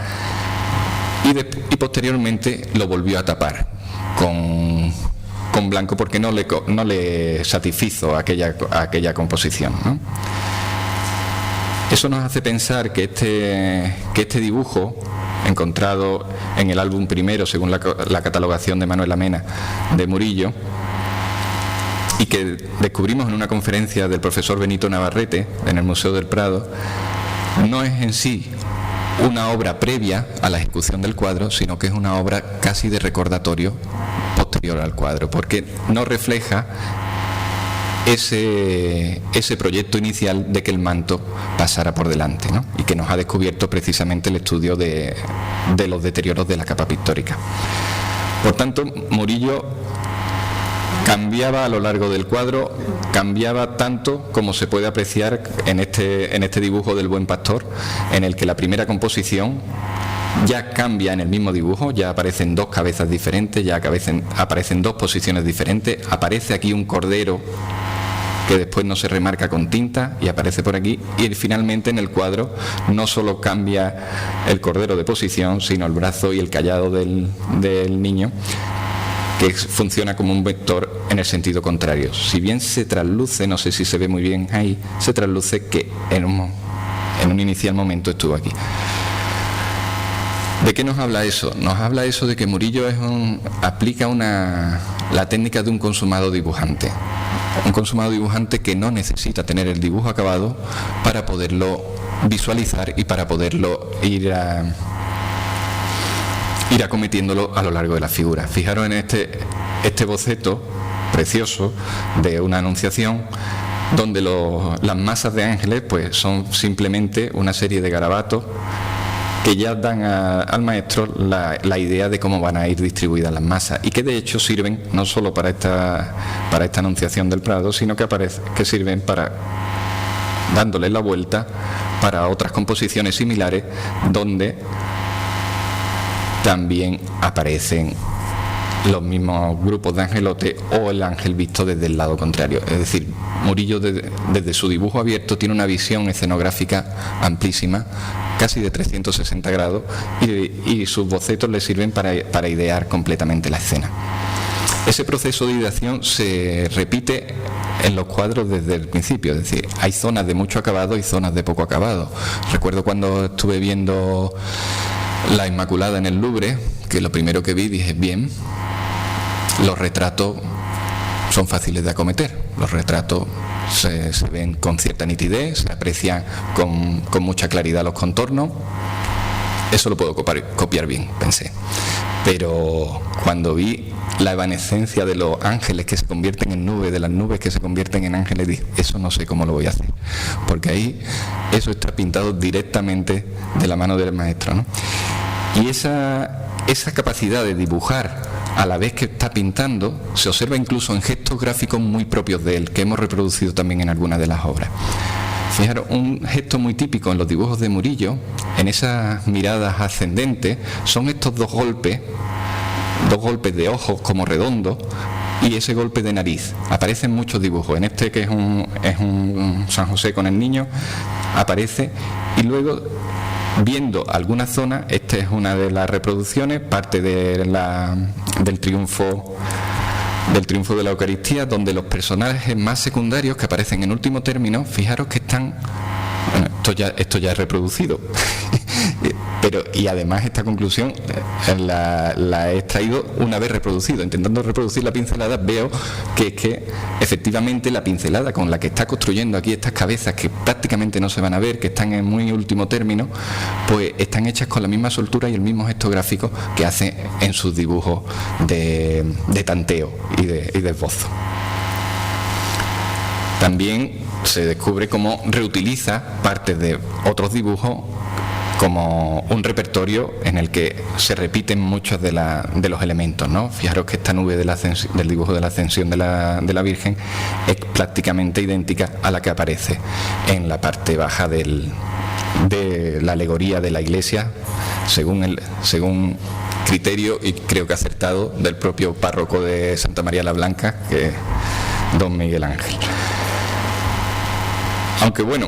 y posteriormente lo volvió a tapar con blanco porque no le satisfizo aquella composición, ¿no? Eso nos hace pensar que este dibujo, encontrado en el álbum primero, según la catalogación de Manuel Amena, de Murillo, y que descubrimos en una conferencia del profesor Benito Navarrete en el Museo del Prado, no es en sí una obra previa a la ejecución del cuadro, sino que es una obra casi de recordatorio posterior al cuadro, porque no refleja ese proyecto inicial de que el manto pasara por delante, ¿no? Y que nos ha descubierto precisamente el estudio de los deterioros de la capa pictórica. Por tanto, Murillo cambiaba a lo largo del cuadro, cambiaba tanto como se puede apreciar en este dibujo del Buen Pastor, en el que la primera composición ya cambia en el mismo dibujo, ya aparecen dos cabezas diferentes, ya aparecen dos posiciones diferentes, aparece aquí un cordero que después no se remarca con tinta y aparece por aquí, y finalmente en el cuadro no solo cambia el cordero de posición, sino el brazo y el cayado del niño, que funciona como un vector en el sentido contrario. Si bien se trasluce, no sé si se ve muy bien ahí, se trasluce que en un inicial momento estuvo aquí. ¿De qué nos habla eso? Nos habla eso de que Murillo aplica la técnica de un consumado dibujante. Un consumado dibujante que no necesita tener el dibujo acabado para poderlo visualizar y para poderlo ir acometiéndolo a lo largo de la figura. Fijaros en este boceto precioso de una anunciación, donde las masas de ángeles pues son simplemente una serie de garabatos que ya dan al maestro la idea de cómo van a ir distribuidas las masas, y que de hecho sirven no solo para esta anunciación del Prado, sino que sirven para dándole la vuelta para otras composiciones similares donde también aparecen los mismos grupos de angelotes o el ángel visto desde el lado contrario. Es decir, Murillo desde su dibujo abierto tiene una visión escenográfica amplísima, casi de 360 grados, y sus bocetos le sirven para idear completamente la escena. Ese proceso de ideación se repite en los cuadros desde el principio, es decir, hay zonas de mucho acabado y zonas de poco acabado. Recuerdo cuando estuve viendo La Inmaculada en el Louvre, que lo primero que vi, dije, bien, los retratos son fáciles de acometer, los retratos se ven con cierta nitidez, se aprecian con mucha claridad los contornos, eso lo puedo copiar bien, pensé. Pero cuando vi la evanescencia de los ángeles que se convierten en nubes, de las nubes que se convierten en ángeles, dije, eso no sé cómo lo voy a hacer, porque ahí eso está pintado directamente de la mano del maestro, ¿no? Y esa capacidad de dibujar a la vez que está pintando se observa incluso en gestos gráficos muy propios de él, que hemos reproducido también en algunas de las obras. Fijaros, un gesto muy típico en los dibujos de Murillo, en esas miradas ascendentes, son estos dos golpes de ojos como redondos y ese golpe de nariz. Aparecen muchos dibujos, en este que es un San José con el niño, aparece, y luego viendo alguna zona, esta es una de las reproducciones, parte del triunfo de la Eucaristía, donde los personajes más secundarios que aparecen en último término, fijaros que están, bueno, esto ya es reproducido, y además esta conclusión la he extraído una vez reproducido. Intentando reproducir la pincelada, veo que efectivamente la pincelada con la que está construyendo aquí estas cabezas, que prácticamente no se van a ver, que están en muy último término, pues están hechas con la misma soltura y el mismo gesto gráfico que hace en sus dibujos de tanteo y de esbozo. También se descubre cómo reutiliza partes de otros dibujos como un repertorio en el que se repiten muchos de los elementos, ¿no? Fijaros que esta nube del dibujo de la ascensión de la Virgen es prácticamente idéntica a la que aparece en la parte baja de la alegoría de la iglesia, según criterio, y creo que acertado, del propio párroco de Santa María la Blanca, que es don Miguel Ángel. Aunque bueno,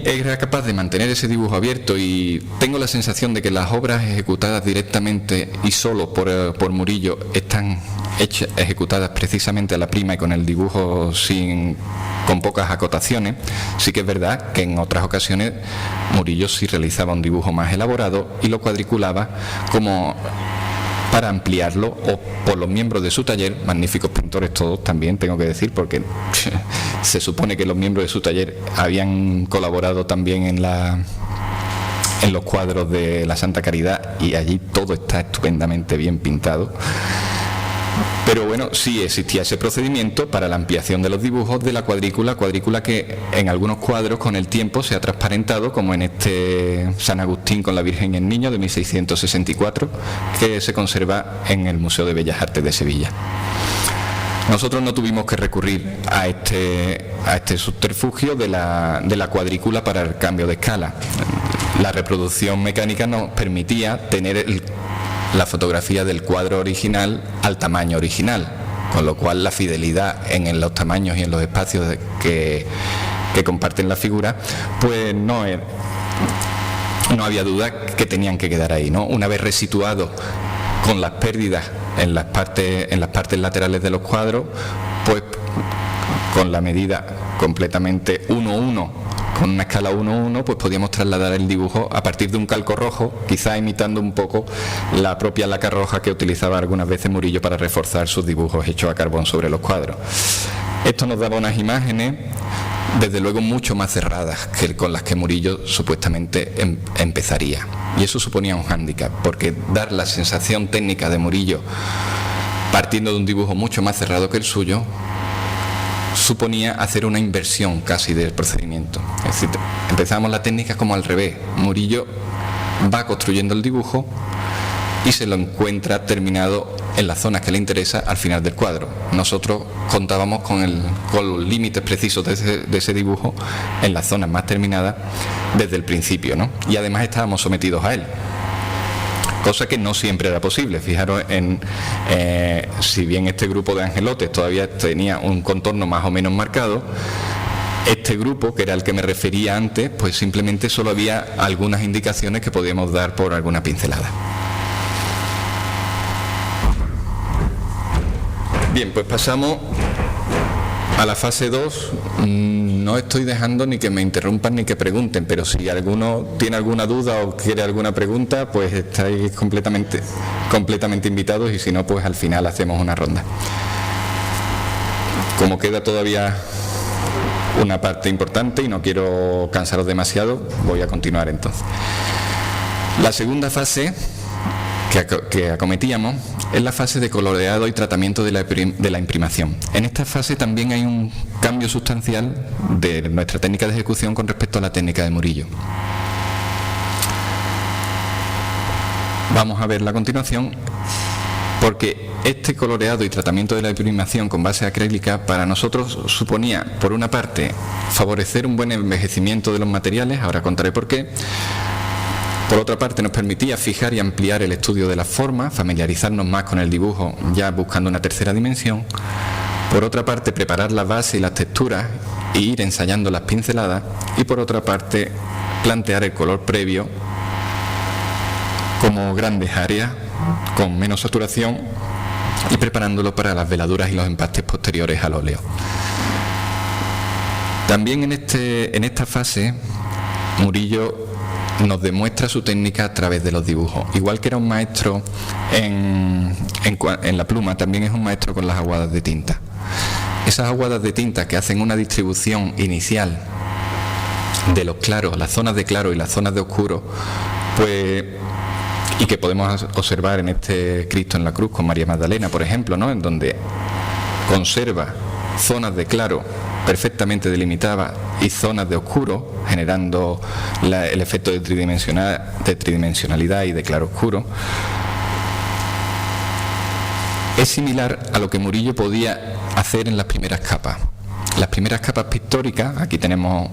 era capaz de mantener ese dibujo abierto, y tengo la sensación de que las obras ejecutadas directamente y solo por Murillo están ejecutadas precisamente a la prima y con el dibujo con pocas acotaciones. Sí que es verdad que en otras ocasiones Murillo sí realizaba un dibujo más elaborado y lo cuadriculaba como para ampliarlo, o por los miembros de su taller, magníficos pintores todos también, tengo que decir, porque se supone que los miembros de su taller habían colaborado también en los cuadros de la Santa Caridad, y allí todo está estupendamente bien pintado. Pero bueno, sí existía ese procedimiento para la ampliación de los dibujos de la cuadrícula que en algunos cuadros con el tiempo se ha transparentado, como en este San Agustín con la Virgen y el Niño de 1664, que se conserva en el Museo de Bellas Artes de Sevilla. Nosotros no tuvimos que recurrir a este subterfugio de la cuadrícula para el cambio de escala. La reproducción mecánica nos permitía tener la fotografía del cuadro original al tamaño original, con lo cual la fidelidad en los tamaños y en los espacios que comparten la figura, pues no había duda que tenían que quedar ahí, ¿no? Una vez resituado con las pérdidas en las partes laterales de los cuadros, pues con la medida completamente 1:1, con una escala 1:1, pues podíamos trasladar el dibujo a partir de un calco rojo, quizá imitando un poco la propia laca roja que utilizaba algunas veces Murillo para reforzar sus dibujos hechos a carbón sobre los cuadros. Esto nos daba unas imágenes, desde luego, mucho más cerradas que con las que Murillo supuestamente empezaría. Y eso suponía un hándicap, porque dar la sensación técnica de Murillo partiendo de un dibujo mucho más cerrado que el suyo suponía hacer una inversión casi del procedimiento. Es decir, empezamos la técnica como al revés. Murillo va construyendo el dibujo y se lo encuentra terminado en las zonas que le interesa al final del cuadro. Nosotros contábamos con los límites precisos de ese dibujo en las zonas más terminadas desde el principio, ¿no? Y además estábamos sometidos a él, cosa que no siempre era posible. Fijaros si bien este grupo de angelotes todavía tenía un contorno más o menos marcado, este grupo, que era el que me refería antes, pues simplemente solo había algunas indicaciones que podíamos dar por alguna pincelada. Bien, pues pasamos a la fase 2. No estoy dejando ni que me interrumpan ni que pregunten, pero si alguno tiene alguna duda o quiere alguna pregunta, pues estáis completamente invitados, y si no, pues al final hacemos una ronda. Como queda todavía una parte importante y no quiero cansaros demasiado, voy a continuar entonces. La segunda fase que acometíamos es la fase de coloreado y tratamiento de la imprimación. En esta fase también hay un cambio sustancial de nuestra técnica de ejecución con respecto a la técnica de Murillo. Vamos a verla a continuación, porque este coloreado y tratamiento de la imprimación con base acrílica para nosotros suponía, por una parte, favorecer un buen envejecimiento de los materiales, ahora contaré por qué. Por otra parte, nos permitía fijar y ampliar el estudio de las formas, familiarizarnos más con el dibujo, ya buscando una tercera dimensión. Por otra parte, preparar la base y las texturas e ir ensayando las pinceladas. Y por otra parte, plantear el color previo como grandes áreas, con menos saturación, y preparándolo para las veladuras y los empastes posteriores al óleo. También en esta fase, Murillo nos demuestra su técnica a través de los dibujos. Igual que era un maestro en la pluma, también es un maestro con las aguadas de tinta. Esas aguadas de tinta que hacen una distribución inicial de los claros, las zonas de claro y las zonas de oscuro, pues, y que podemos observar en este Cristo en la cruz con María Magdalena, por ejemplo, ¿no? En donde conserva zonas de claro perfectamente delimitadas y zonas de oscuro, generando el efecto de tridimensionalidad y de claro oscuro. Es similar a lo que Murillo podía hacer en las primeras capas. Las primeras capas pictóricas, aquí tenemos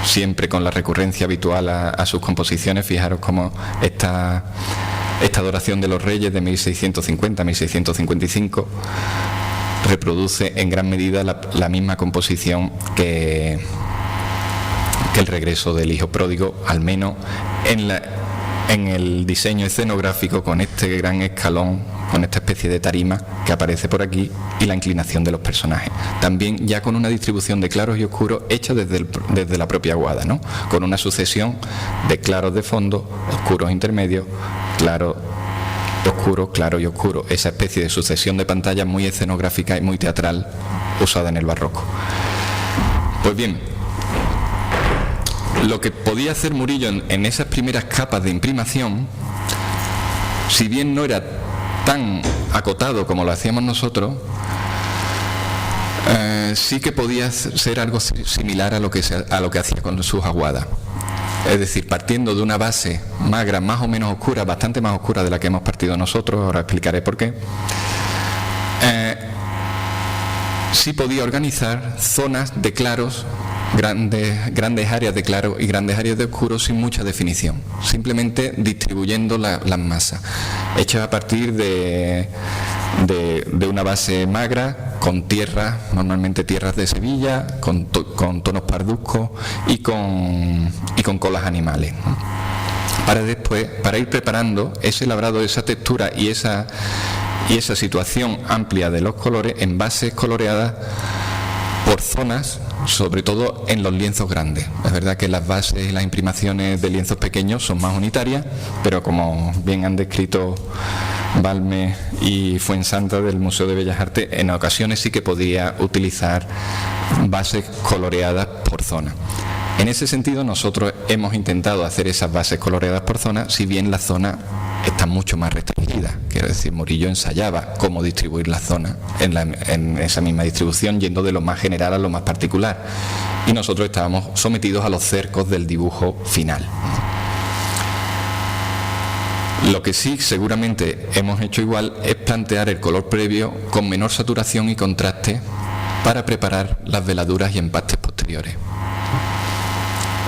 siempre con la recurrencia habitual a sus composiciones, fijaros cómo esta adoración de los reyes de 1650-1655 reproduce en gran medida la misma composición que el regreso del hijo pródigo, al menos en el diseño escenográfico, con este gran escalón, con esta especie de tarima que aparece por aquí y la inclinación de los personajes. También ya con una distribución de claros y oscuros hecha desde la propia aguada, ¿no? Con una sucesión de claros de fondo, oscuros intermedios, claros, oscuro, claro y oscuro. Esa especie de sucesión de pantallas muy escenográfica y muy teatral usada en el barroco. Pues bien, lo que podía hacer Murillo en esas primeras capas de imprimación, si bien no era tan acotado como lo hacíamos nosotros, sí que podía ser algo similar a lo que hacía con sus aguadas. Es decir, partiendo de una base magra, más o menos oscura, bastante más oscura de la que hemos partido nosotros, ahora explicaré por qué, sí podía organizar zonas de claros, grandes áreas de claro y grandes áreas de oscuro sin mucha definición, simplemente distribuyendo las masas, hechas a partir de una base magra, con tierras, normalmente tierras de Sevilla, con tonos parduzcos y con colas animales, ¿no? Para ir preparando ese labrado, esa textura y esa situación amplia de los colores en bases coloreadas por zonas, sobre todo en los lienzos grandes. Es verdad que las bases y las imprimaciones de lienzos pequeños son más unitarias, pero como bien han descrito Balmes y Fuensanta del Museo de Bellas Artes, en ocasiones sí que podía utilizar bases coloreadas por zona. En ese sentido, nosotros hemos intentado hacer esas bases coloreadas por zona, si bien la zona está mucho más restringida. Quiero decir, Murillo ensayaba cómo distribuir la zona en esa misma distribución, yendo de lo más general a lo más particular. Y nosotros estábamos sometidos a los cercos del dibujo final. Lo que sí seguramente hemos hecho igual es plantear el color previo con menor saturación y contraste para preparar las veladuras y empastes posteriores.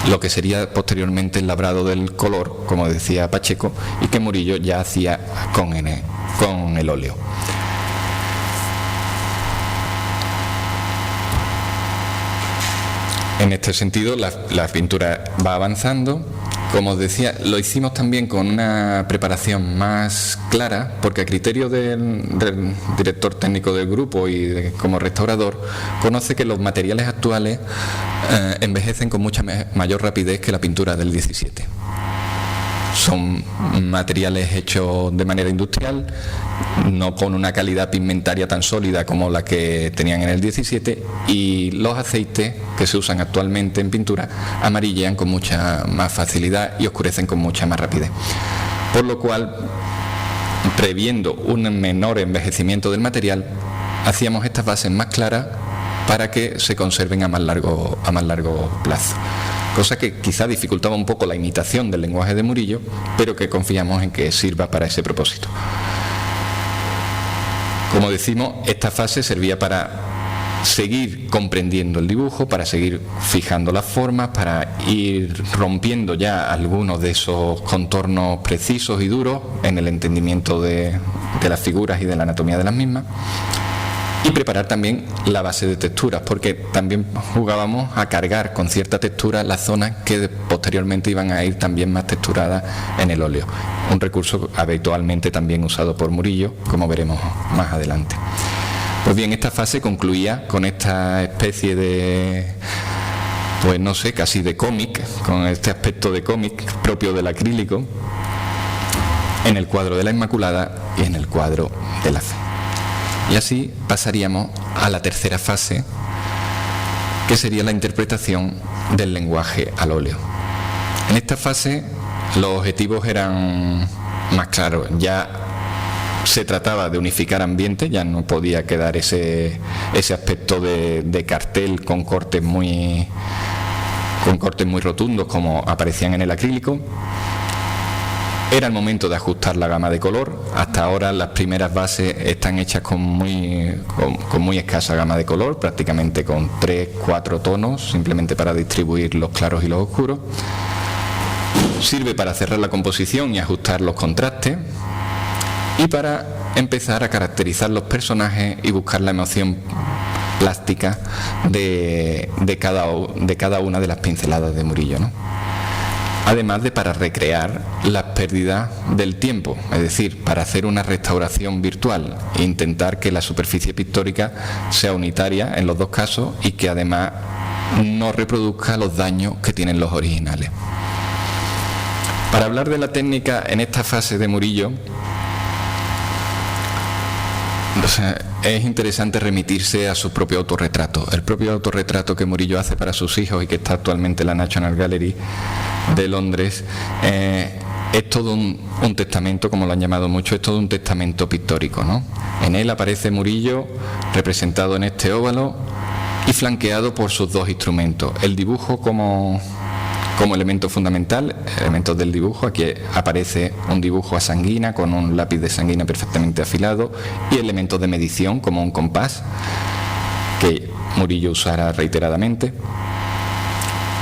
Lo que sería posteriormente el labrado del color, como decía Pacheco, y que Murillo ya hacía con el óleo. En este sentido, la pintura va avanzando. Como os decía, lo hicimos también con una preparación más clara, porque a criterio del director técnico del grupo y como restaurador, conoce que los materiales actuales envejecen con mucha mayor rapidez que la pintura del 17. Son materiales hechos de manera industrial, no con una calidad pigmentaria tan sólida como la que tenían en el 17, y los aceites que se usan actualmente en pintura amarillean con mucha más facilidad y oscurecen con mucha más rapidez. Por lo cual, previendo un menor envejecimiento del material, hacíamos estas bases más claras para que se conserven a más largo plazo. Cosa que quizá dificultaba un poco la imitación del lenguaje de Murillo, pero que confiamos en que sirva para ese propósito. Como decimos, esta fase servía para seguir comprendiendo el dibujo, para seguir fijando las formas, para ir rompiendo ya algunos de esos contornos precisos y duros en el entendimiento de las figuras y de la anatomía de las mismas. Y preparar también la base de texturas, porque también jugábamos a cargar con cierta textura las zonas que posteriormente iban a ir también más texturadas en el óleo. Un recurso habitualmente también usado por Murillo, como veremos más adelante. Pues bien, esta fase concluía con esta especie de, pues no sé, casi de cómic, con este aspecto de cómic propio del acrílico, en el cuadro de la Inmaculada y en el cuadro de la Fe. Y así pasaríamos a la tercera fase, que sería la interpretación del lenguaje al óleo. En esta fase los objetivos eran más claros, ya se trataba de unificar ambiente, ya no podía quedar ese aspecto de cartel con cortes muy rotundos como aparecían en el acrílico. Era el momento de ajustar la gama de color. Hasta ahora las primeras bases están hechas con muy escasa gama de color, prácticamente con 3-4 tonos, simplemente para distribuir los claros y los oscuros. Sirve para cerrar la composición y ajustar los contrastes, y para empezar a caracterizar los personajes y buscar la emoción plástica de cada una de las pinceladas de Murillo, ¿no? Además de para recrear las pérdidas del tiempo, es decir, para hacer una restauración virtual e intentar que la superficie pictórica sea unitaria en los dos casos y que además no reproduzca los daños que tienen los originales. Para hablar de la técnica en esta fase de Murillo, es interesante remitirse a su propio autorretrato. El propio autorretrato que Murillo hace para sus hijos y que está actualmente en la National Gallery de Londres, es todo un testamento, como lo han llamado mucho, es todo un testamento pictórico, ¿no? En él aparece Murillo representado en este óvalo y flanqueado por sus dos instrumentos. El dibujo como elemento fundamental, elementos del dibujo. Aquí aparece un dibujo a sanguina con un lápiz de sanguina perfectamente afilado y elementos de medición como un compás que Murillo usara reiteradamente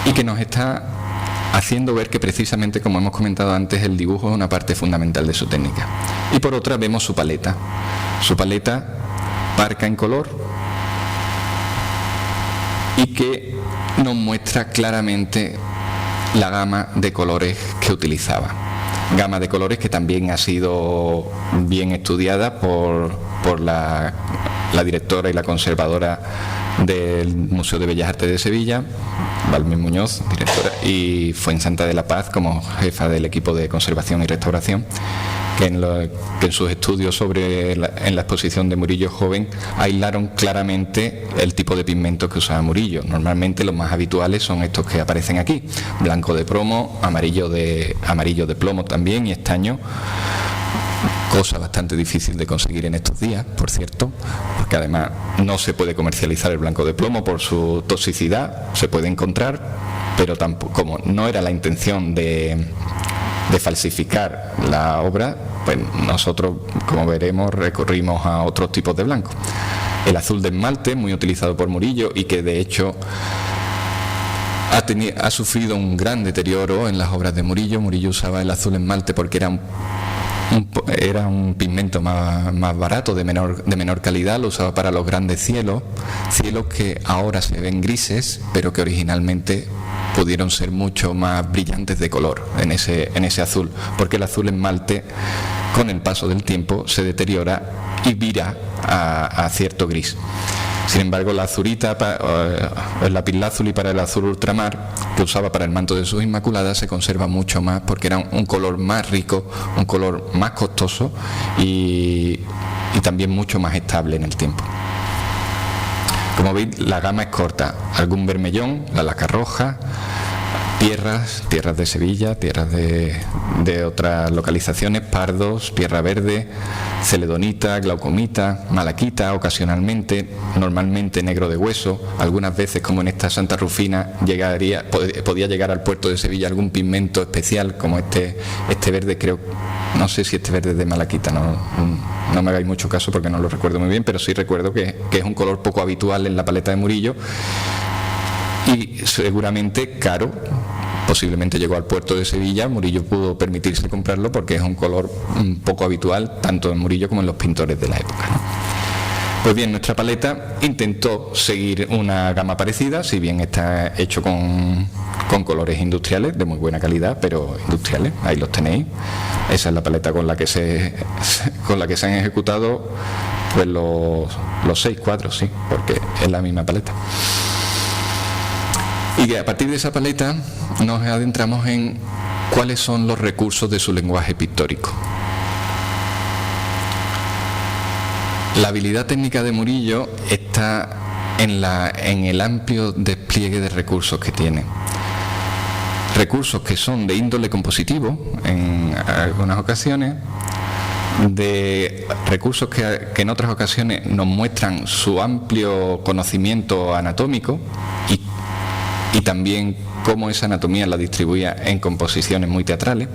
y que nos está haciendo ver que precisamente, como hemos comentado antes, el dibujo es una parte fundamental de su técnica. Y por otra vemos su paleta parca en color y que nos muestra claramente la gama de colores que utilizaba. Gama de colores que también ha sido bien estudiada por la directora y la conservadora del Museo de Bellas Artes de Sevilla, Balmín Muñoz, directora, y Fuensanta de la Paz como jefa del equipo de conservación y restauración, que en sus estudios en la exposición de Murillo joven aislaron claramente el tipo de pigmentos que usaba Murillo. Normalmente los más habituales son estos que aparecen aquí: blanco de plomo, amarillo de plomo también y estaño, cosa bastante difícil de conseguir en estos días, por cierto, porque además no se puede comercializar el blanco de plomo por su toxicidad. Se puede encontrar, pero tampoco, como no era la intención de falsificar la obra, pues nosotros, como veremos, recurrimos a otros tipos de blanco. El azul de esmalte, muy utilizado por Murillo y que de hecho ha sufrido un gran deterioro en las obras de Murillo. Murillo usaba el azul esmalte porque era un pigmento más barato, de menor calidad. Lo usaba para los grandes cielos que ahora se ven grises, pero que originalmente pudieron ser mucho más brillantes de color en ese azul, porque el azul esmalte con el paso del tiempo se deteriora y vira a cierto gris. Sin embargo, la azurita, el lapislázuli para el azul ultramar, que usaba para el manto de sus Inmaculadas, se conserva mucho más porque era un color más rico, un color más costoso y también mucho más estable en el tiempo. Como veis, la gama es corta: algún bermellón, la laca roja, tierras de Sevilla, tierras de otras localizaciones, pardos, tierra verde, celedonita, glaucomita, malaquita ocasionalmente, normalmente negro de hueso. Algunas veces, como en esta Santa Rufina, podía llegar al puerto de Sevilla algún pigmento especial, como este verde, creo, no sé si este verde es de malaquita, no me hagáis mucho caso porque no lo recuerdo muy bien, pero sí recuerdo que es un color poco habitual en la paleta de Murillo y seguramente caro. Posiblemente llegó al puerto de Sevilla, Murillo pudo permitirse comprarlo porque es un color poco habitual tanto en Murillo como en los pintores de la época, ¿no? Pues bien, nuestra paleta intentó seguir una gama parecida, si bien está hecho con colores industriales de muy buena calidad, pero industriales, ahí los tenéis. Esa es la paleta con la que se han ejecutado pues los 6 cuadros, sí, porque es la misma paleta. Y que a partir de esa paleta nos adentramos en cuáles son los recursos de su lenguaje pictórico. La habilidad técnica de Murillo está en el amplio despliegue de recursos que tiene. Recursos que son de índole compositivo en algunas ocasiones, de recursos que en otras ocasiones nos muestran su amplio conocimiento anatómico y también cómo esa anatomía la distribuía en composiciones muy teatrales.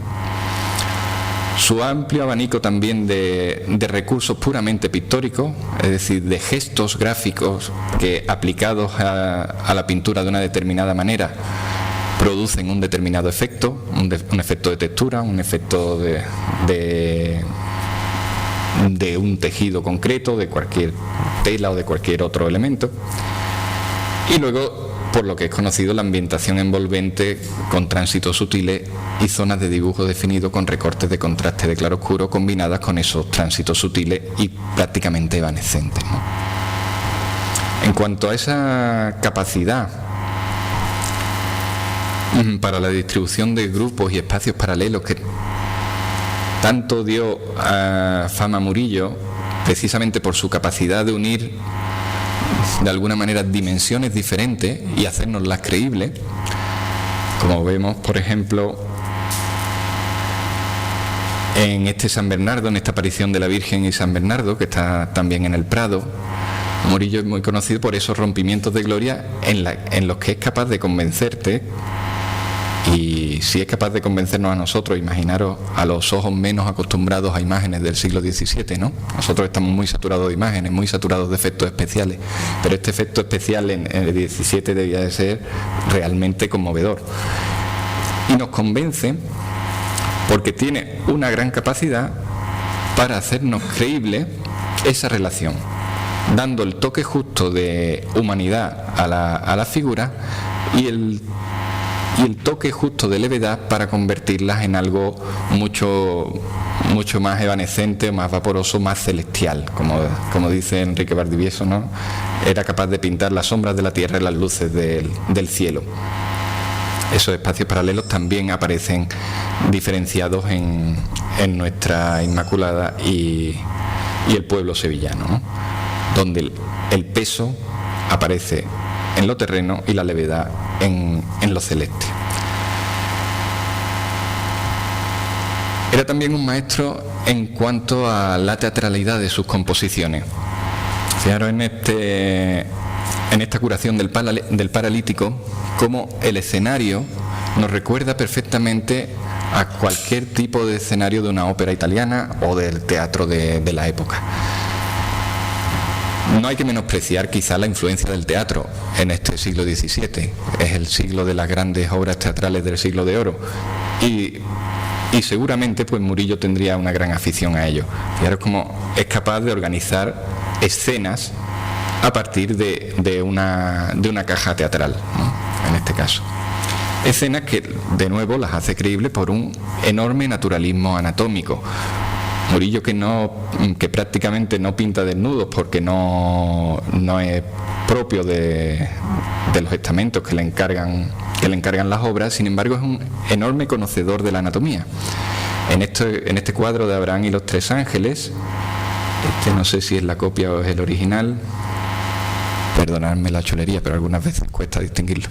Su amplio abanico también de recursos puramente pictóricos, es decir, de gestos gráficos que aplicados a la pintura de una determinada manera producen un determinado efecto, un efecto de textura, un efecto de de un tejido concreto, de cualquier tela o de cualquier otro elemento. Y luego, por lo que es conocido, la ambientación envolvente con tránsitos sutiles y zonas de dibujo definido con recortes de contraste de claroscuro combinadas con esos tránsitos sutiles y prácticamente evanescentes, ¿no? En cuanto a esa capacidad para la distribución de grupos y espacios paralelos que tanto dio fama a Murillo, precisamente por su capacidad de unir de alguna manera dimensiones diferentes y hacernoslas creíbles, como vemos por ejemplo en este San Bernardo, en esta aparición de la Virgen y San Bernardo, que está también en el Prado. Murillo es muy conocido por esos rompimientos de gloria en los que es capaz de convencerte. Y si es capaz de convencernos a nosotros, imaginaros a los ojos menos acostumbrados a imágenes del siglo XVII, ¿no? Nosotros estamos muy saturados de imágenes, muy saturados de efectos especiales, pero este efecto especial en el XVII debía de ser realmente conmovedor. Y nos convence porque tiene una gran capacidad para hacernos creíble esa relación, dando el toque justo de humanidad a la figura y el toque justo de levedad para convertirlas en algo mucho más evanescente, más vaporoso, más celestial, como dice Enrique Valdivieso, ¿no? Era capaz de pintar las sombras de la tierra y las luces del cielo. Esos espacios paralelos también aparecen diferenciados en nuestra Inmaculada y el pueblo sevillano, ¿no? Donde el peso aparece en lo terreno y la levedad en lo celeste. Era también un maestro en cuanto a la teatralidad de sus composiciones. Fijaros en esta curación del paralítico, como el escenario nos recuerda perfectamente a cualquier tipo de escenario de una ópera italiana o del teatro de la época. No hay que menospreciar quizá la influencia del teatro en este siglo XVII. Es el siglo de las grandes obras teatrales del siglo de oro. Y seguramente pues Murillo tendría una gran afición a ello. Fijaros cómo es capaz de organizar escenas a partir de una caja teatral, ¿no? En este caso. Escenas que, de nuevo, las hace creíbles por un enorme naturalismo anatómico. Murillo que prácticamente no pinta desnudos porque no es propio de los estamentos que le encargan las obras. Sin embargo, es un enorme conocedor de la anatomía. En este cuadro de Abraham y los tres ángeles, no sé si es la copia o es el original, perdonadme la cholería, pero algunas veces cuesta distinguirlo.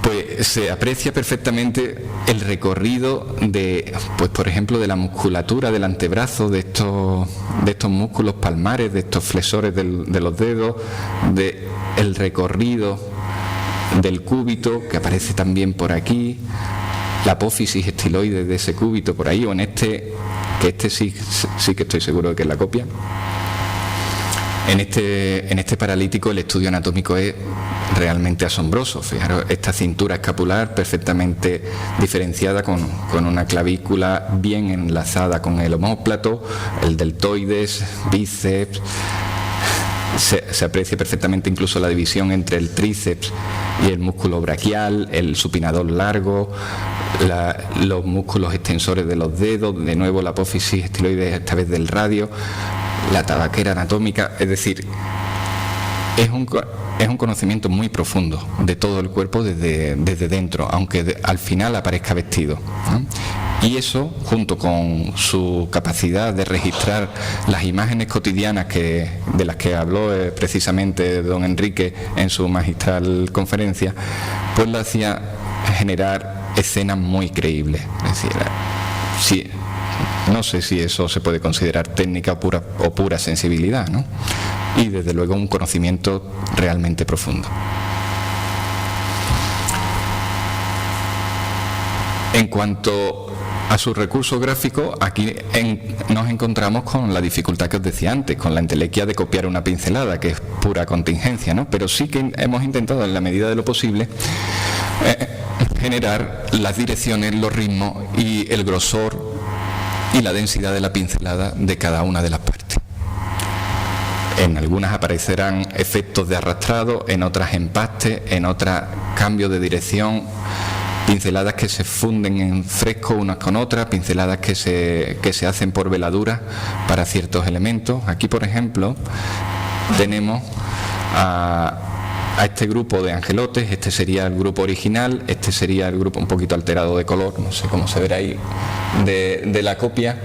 Pues se aprecia perfectamente el recorrido de, pues por ejemplo, de la musculatura del antebrazo, de estos músculos palmares, de estos flexores de los dedos, de el recorrido del cúbito, que aparece también por aquí, la apófisis estiloide de ese cúbito por ahí, o en que sí que estoy seguro de que es la copia. En este paralítico el estudio anatómico es realmente asombroso. Fijaros, esta cintura escapular perfectamente diferenciada con una clavícula bien enlazada con el omóplato, el deltoides, bíceps. Se aprecia perfectamente incluso la división entre el tríceps y el músculo braquial, el supinador largo, los músculos extensores de los dedos, de nuevo la apófisis estiloide esta vez del radio, la tabaquera anatómica. Es decir, es un conocimiento muy profundo de todo el cuerpo desde dentro, aunque al final aparezca vestido, ¿no? Y eso, junto con su capacidad de registrar las imágenes cotidianas de las que habló precisamente don Enrique en su magistral conferencia, pues lo hacía generar escenas muy creíbles. Es decir, sí, no sé si eso se puede considerar técnica o pura sensibilidad, ¿no? Y desde luego un conocimiento realmente profundo. En cuanto a sus recursos gráficos, aquí nos encontramos con la dificultad que os decía antes, con la entelequia de copiar una pincelada, que es pura contingencia, ¿no? Pero sí que hemos intentado, en la medida de lo posible, generar las direcciones, los ritmos y el grosor y la densidad de la pincelada de cada una de las partes. En algunas aparecerán efectos de arrastrado, en otras empastes, en otras cambio de dirección, pinceladas que se funden en fresco unas con otras, pinceladas que se hacen por veladuras para ciertos elementos. Aquí, por ejemplo, tenemos a este grupo de angelotes. Este sería el grupo original, este sería el grupo un poquito alterado de color, no sé cómo se verá ahí, de la copia.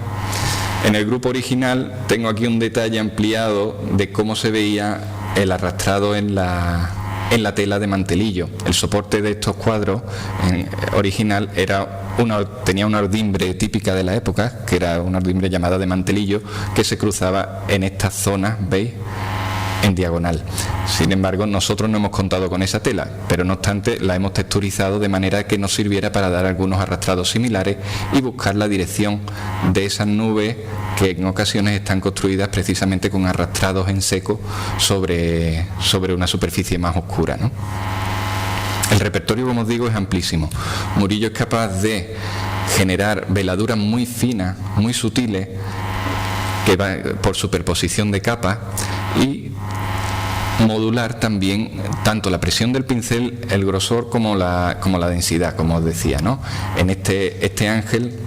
En el grupo original tengo aquí un detalle ampliado de cómo se veía el arrastrado en la tela de mantelillo. El soporte de estos cuadros original tenía una ordimbre típica de la época, que era una ordimbre llamada de mantelillo, que se cruzaba en estas zonas, ¿veis?, en diagonal. Sin embargo, nosotros no hemos contado con esa tela, pero no obstante la hemos texturizado de manera que nos sirviera para dar algunos arrastrados similares y buscar la dirección de esas nubes que en ocasiones están construidas precisamente con arrastrados en seco sobre una superficie más oscura, ¿no? El repertorio, como os digo, es amplísimo. Murillo es capaz de generar veladuras muy finas, muy sutiles, que va por superposición de capas, y modular también tanto la presión del pincel, el grosor, como la densidad, como os decía, ¿no? En este ángel,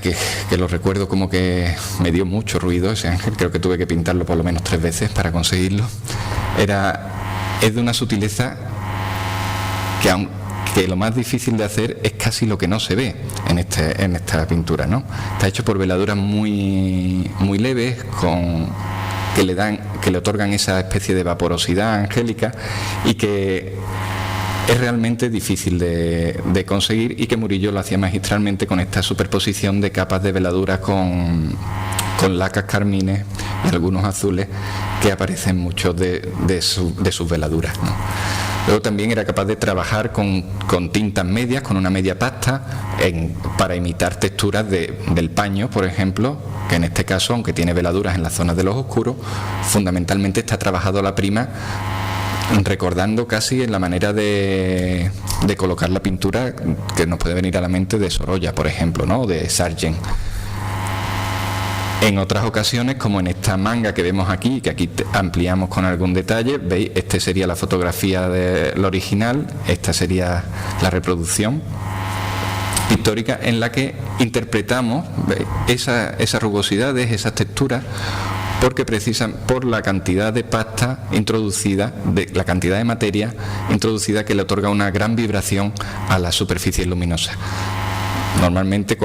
que lo recuerdo como que me dio mucho ruido ese ángel, creo que tuve que pintarlo por lo menos 3 veces para conseguirlo. Es de una sutileza que lo más difícil de hacer es casi lo que no se ve en esta pintura, ¿no? Está hecho por veladuras muy, muy leves, que le otorgan esa especie de vaporosidad angélica, y que es realmente difícil de conseguir, y que Murillo lo hacía magistralmente con esta superposición de capas de veladuras con lacas carmines y algunos azules que aparecen muchos de sus veladuras, ¿no? Luego también era capaz de trabajar con tintas medias, con una media pasta, para imitar texturas del paño, por ejemplo, que en este caso, aunque tiene veladuras en las zonas de los oscuros, fundamentalmente está trabajado a la prima, recordando casi en la manera de colocar la pintura que nos puede venir a la mente de Sorolla, por ejemplo, ¿no?, o de Sargent. En otras ocasiones, como en esta manga que vemos aquí, que aquí ampliamos con algún detalle, veis, este sería la fotografía del original, esta sería la reproducción pictórica, en la que interpretamos, ¿veis?, esas rugosidades, esas texturas, porque precisan por la cantidad de pasta introducida, la cantidad de materia introducida, que le otorga una gran vibración a las superficies luminosas. Normalmente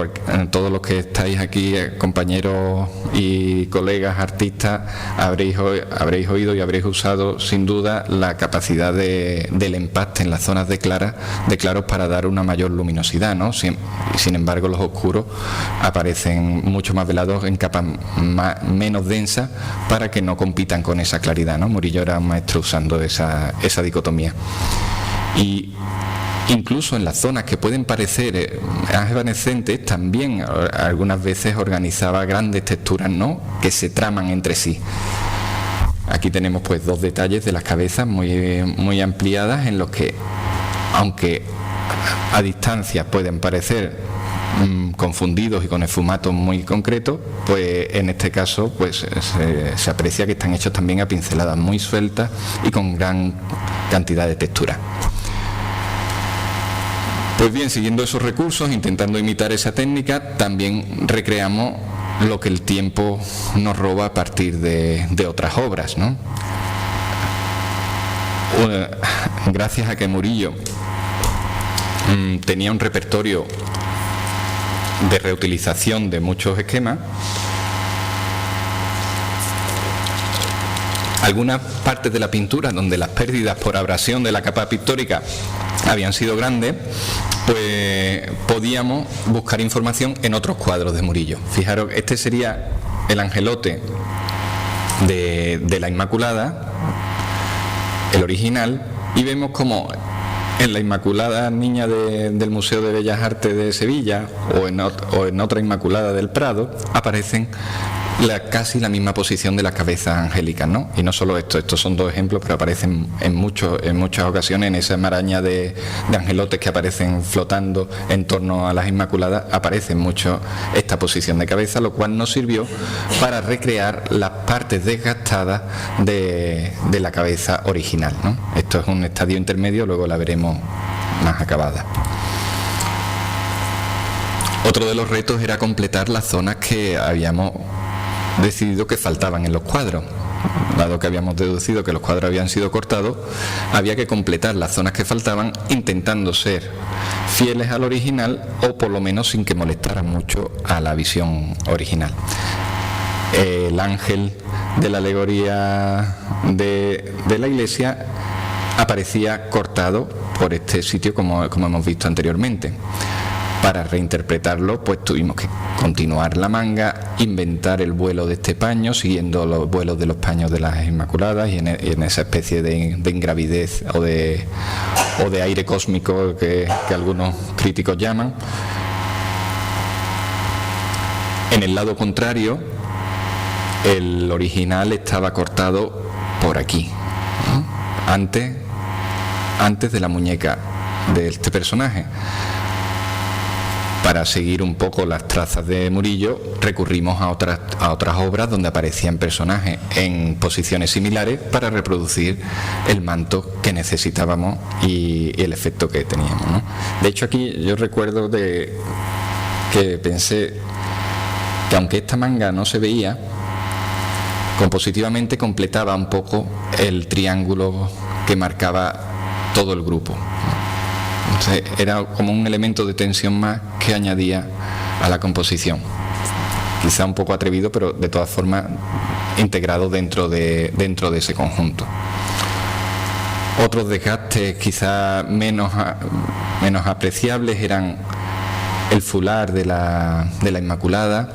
todos los que estáis aquí, compañeros y colegas artistas, habréis oído y habréis usado sin duda la capacidad del empaste en las zonas de claros para dar una mayor luminosidad, ¿no? Sin embargo, los oscuros aparecen mucho más velados en capas menos densas para que no compitan con esa claridad, ¿no? Murillo era un maestro usando esa dicotomía. Y incluso en las zonas que pueden parecer evanescentes, también algunas veces organizaba grandes texturas, ¿no?, que se traman entre sí. Aquí tenemos pues 2 detalles de las cabezas muy, muy ampliadas, en los que, aunque a distancia pueden parecer confundidos y con esfumatos muy concretos, pues en este caso pues se aprecia que están hechos también a pinceladas muy sueltas y con gran cantidad de textura. Pues bien, siguiendo esos recursos, intentando imitar esa técnica, también recreamos lo que el tiempo nos roba a partir de otras obras, ¿no? Gracias a que Murillo tenía un repertorio de reutilización de muchos esquemas, algunas partes de la pintura donde las pérdidas por abrasión de la capa pictórica habían sido grandes, pues podíamos buscar información en otros cuadros de Murillo. Fijaros, este sería el angelote de la Inmaculada, el original, y vemos como en la Inmaculada Niña del Museo de Bellas Artes de Sevilla o en otra Inmaculada del Prado aparecen casi la misma posición de las cabezas angélicas, ¿no? Y no solo esto, estos son dos ejemplos, pero aparecen en muchas ocasiones en esa maraña de angelotes que aparecen flotando en torno a las Inmaculadas, aparece mucho esta posición de cabeza, lo cual nos sirvió para recrear las partes desgastadas de la cabeza original, ¿no? Esto es un estadio intermedio, luego la veremos más acabada. Otro de los retos era completar las zonas que habíamos decidido que faltaban en los cuadros. Dado que habíamos deducido que los cuadros habían sido cortados, había que completar las zonas que faltaban intentando ser fieles al original o por lo menos sin que molestara mucho a la visión original. El ángel de la alegoría de la iglesia aparecía cortado por este sitio como hemos visto anteriormente. Para reinterpretarlo, pues tuvimos que continuar la manga, inventar el vuelo de este paño, siguiendo los vuelos de los paños de las Inmaculadas y en esa especie de ingravidez o de aire cósmico que algunos críticos llaman. En el lado contrario, el original estaba cortado por aquí, ¿no? Antes de la muñeca de este personaje. Para seguir un poco las trazas de Murillo, recurrimos a otras obras donde aparecían personajes en posiciones similares para reproducir el manto que necesitábamos y el efecto que teníamos, ¿no? De hecho, aquí yo recuerdo que pensé que aunque esta manga no se veía, compositivamente completaba un poco el triángulo que marcaba todo el grupo. Entonces, era como un elemento de tensión más que añadía a la composición. Quizá un poco atrevido, pero de todas formas integrado dentro de ese conjunto. Otros desgastes quizá menos apreciables eran el fular de la Inmaculada,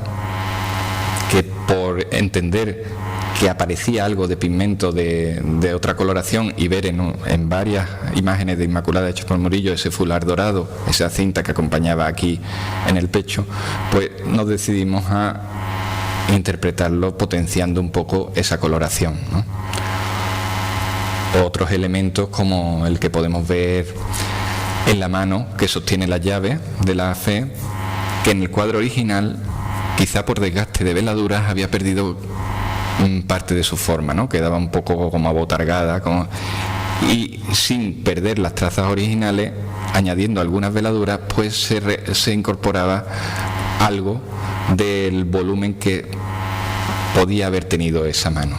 que por entender que aparecía algo de pigmento de otra coloración y ver en varias imágenes de Inmaculada hechas por Murillo ese fular dorado, esa cinta que acompañaba aquí en el pecho, pues nos decidimos a interpretarlo potenciando un poco esa coloración, ¿no? Otros elementos como el que podemos ver en la mano que sostiene la llave de la fe, que en el cuadro original, quizá por desgaste de veladuras, había perdido parte de su forma, ¿no? Quedaba un poco como abotargada, y sin perder las trazas originales, añadiendo algunas veladuras, pues se incorporaba algo del volumen que podía haber tenido esa mano.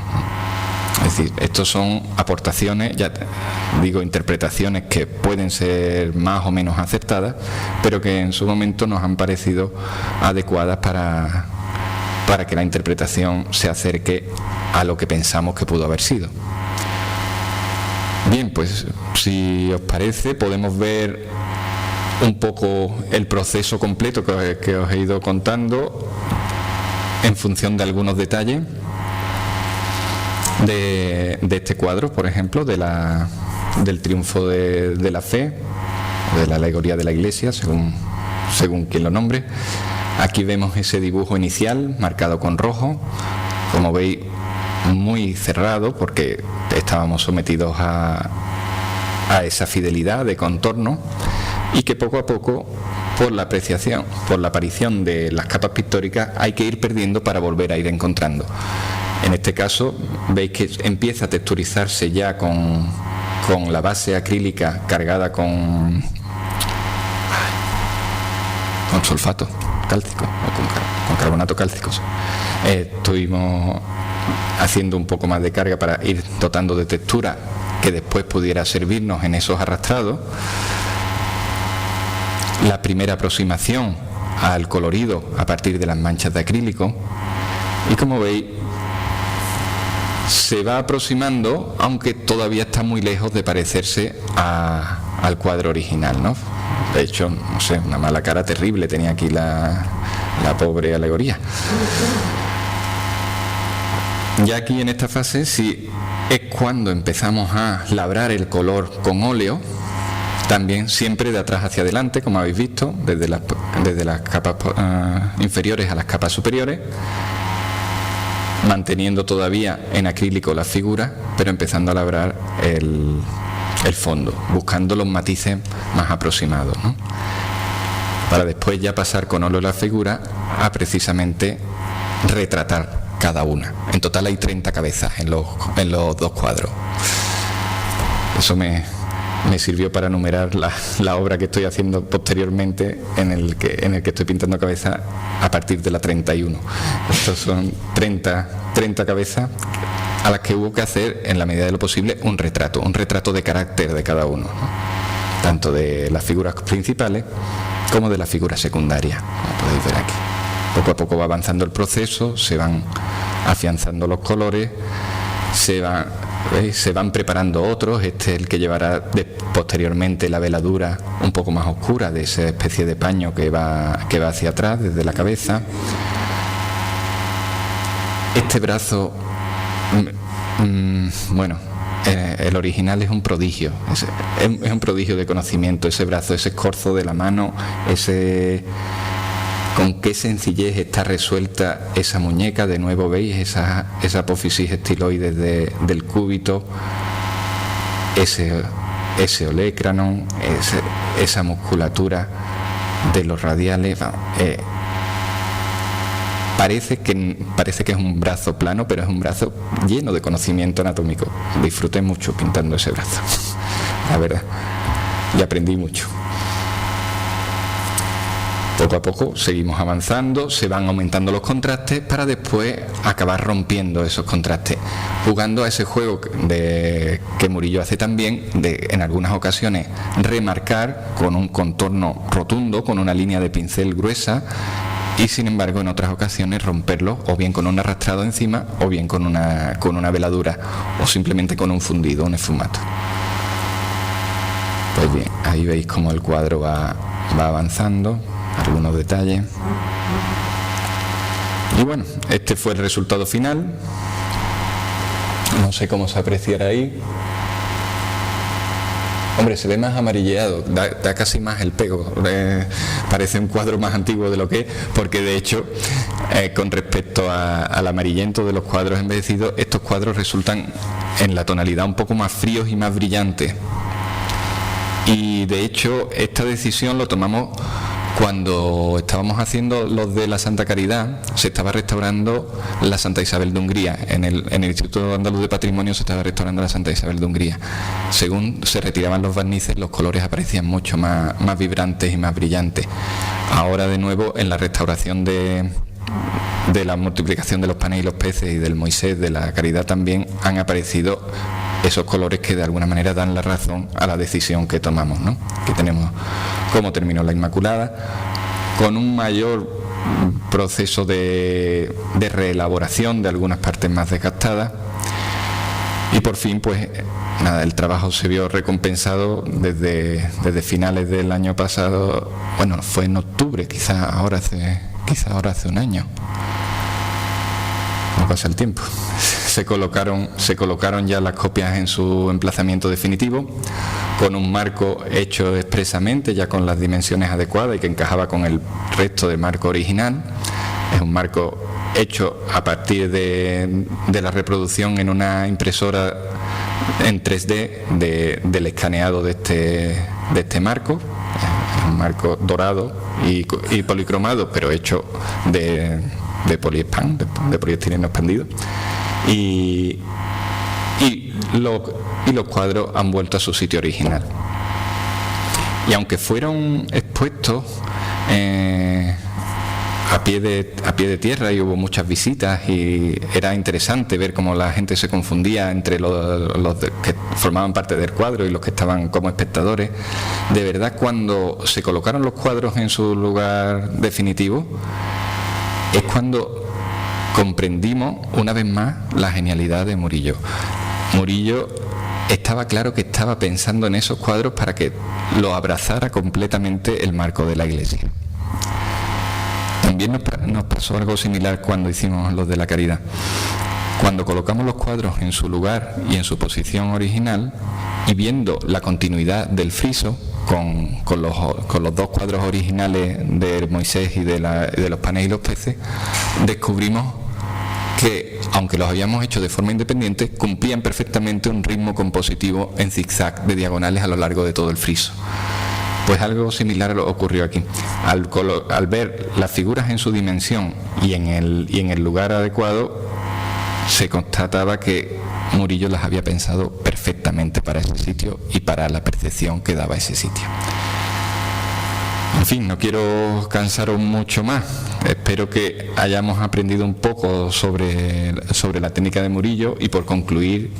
Es decir, estos son aportaciones, ya digo, interpretaciones que pueden ser más o menos acertadas, pero que en su momento nos han parecido adecuadas para que la interpretación se acerque a lo que pensamos que pudo haber sido. Bien, pues si os parece, podemos ver un poco el proceso completo que os he ido contando en función de algunos detalles de este cuadro, por ejemplo, del triunfo de la fe, de la alegoría de la iglesia, según quien lo nombre. Aquí vemos ese dibujo inicial marcado con rojo, como veis muy cerrado porque estábamos sometidos a esa fidelidad de contorno, y que poco a poco, por la aparición de las capas pictóricas, hay que ir perdiendo para volver a ir encontrando. En este caso veis que empieza a texturizarse ya con la base acrílica cargada con sulfato cálcico o con carbonato cálcico. Estuvimos haciendo un poco más de carga para ir dotando de textura que después pudiera servirnos en esos arrastrados. La primera aproximación al colorido a partir de las manchas de acrílico, y como veis se va aproximando, aunque todavía está muy lejos de parecerse al cuadro original, ¿no? De hecho, no sé, una mala cara terrible tenía aquí la pobre alegoría. Ya aquí en esta fase sí es cuando empezamos a labrar el color con óleo, también siempre de atrás hacia adelante, como habéis visto, desde las capas inferiores a las capas superiores, manteniendo todavía en acrílico la figura, pero empezando a labrar el fondo, buscando los matices más aproximados, ¿no? Para después ya pasar con óleo la figura a precisamente retratar cada una. En total hay 30 cabezas en los 2 cuadros. Eso me sirvió para enumerar la obra que estoy haciendo posteriormente, en el que estoy pintando cabezas a partir de la 31. Estos son 30 cabezas a las que hubo que hacer, en la medida de lo posible, un retrato de carácter de cada uno, ¿no? Tanto de las figuras principales como de las figuras secundarias, como podéis ver aquí. Poco a poco va avanzando el proceso, se van afianzando los colores, se van preparando otros. Este es el que llevará posteriormente la veladura un poco más oscura de esa especie de paño que va hacia atrás desde la cabeza. Este brazo, el original es un prodigio, es un prodigio de conocimiento. Ese brazo, ese escorzo de la mano, con qué sencillez está resuelta esa muñeca. De nuevo veis esa apófisis estiloide del cúbito, ese olecranon, esa musculatura de los radiales. Parece que es un brazo plano, pero es un brazo lleno de conocimiento anatómico. Disfruté mucho pintando ese brazo, la verdad, y aprendí mucho. Poco a poco seguimos avanzando, se van aumentando los contrastes para después acabar rompiendo esos contrastes, jugando a ese juego que Murillo hace también, de en algunas ocasiones remarcar con un contorno rotundo, con una línea de pincel gruesa, y sin embargo en otras ocasiones romperlo o bien con un arrastrado encima o bien con una veladura o simplemente con un fundido, un esfumato. Pues bien, ahí veis cómo el cuadro va avanzando, algunos detalles. Y bueno, este fue el resultado final. No sé cómo se apreciará ahí. Hombre, se ve más amarilleado, da casi más el pego, parece un cuadro más antiguo de lo que es, porque de hecho, con respecto al amarillento de los cuadros envejecidos, estos cuadros resultan en la tonalidad un poco más fríos y más brillantes. Y de hecho, esta decisión lo tomamos cuando estábamos haciendo los de la Santa Caridad. Se estaba restaurando la Santa Isabel de Hungría. En el Instituto Andaluz de Patrimonio se estaba restaurando la Santa Isabel de Hungría. Según se retiraban los barnices, los colores aparecían mucho más vibrantes y más brillantes. Ahora, de nuevo, en la restauración de la multiplicación de los panes y los peces y del Moisés de la Caridad, también han aparecido esos colores que de alguna manera dan la razón a la decisión que tomamos, ¿no? Que tenemos cómo terminó la Inmaculada, con un mayor proceso de reelaboración de algunas partes más desgastadas, y por fin, pues nada, el trabajo se vio recompensado desde finales del año pasado. Bueno, fue en octubre, quizá ahora hace un año. No pasa el tiempo. Se colocaron ya las copias en su emplazamiento definitivo, con un marco hecho expresamente, ya con las dimensiones adecuadas y que encajaba con el resto del marco original. Es un marco hecho a partir de la reproducción en una impresora en 3D del escaneado de este marco. Es un marco dorado y policromado, pero hecho de poliespan, de poliestireno expandido, y los cuadros han vuelto a su sitio original. Y aunque fueron expuestos a pie de tierra y hubo muchas visitas y era interesante ver cómo la gente se confundía entre los que formaban parte del cuadro y los que estaban como espectadores, de verdad, cuando se colocaron los cuadros en su lugar definitivo, es cuando comprendimos una vez más la genialidad de Murillo. Murillo estaba claro que estaba pensando en esos cuadros para que lo abrazara completamente el marco de la iglesia. También nos pasó algo similar cuando hicimos los de la Caridad. Cuando colocamos los cuadros en su lugar y en su posición original, y viendo la continuidad del friso con los 2 cuadros originales de Moisés y de los panes y los peces, descubrimos que, aunque los habíamos hecho de forma independiente, cumplían perfectamente un ritmo compositivo en zigzag de diagonales a lo largo de todo el friso. Pues algo similar ocurrió aquí. Al ver las figuras en su dimensión y en el lugar adecuado, se constataba que Murillo las había pensado perfectamente para ese sitio y para la percepción que daba ese sitio. En fin, no quiero cansaros mucho más. Espero que hayamos aprendido un poco sobre la técnica de Murillo y, por concluir,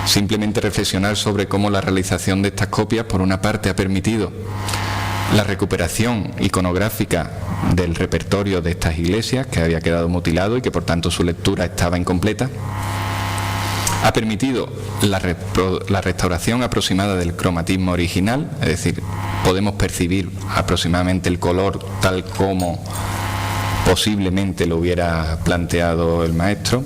simplemente reflexionar sobre cómo la realización de estas copias, por una parte, ha permitido la recuperación iconográfica del repertorio de estas iglesias, que había quedado mutilado y que por tanto su lectura estaba incompleta. Ha permitido la restauración aproximada del cromatismo original, es decir, podemos percibir aproximadamente el color tal como posiblemente lo hubiera planteado el maestro.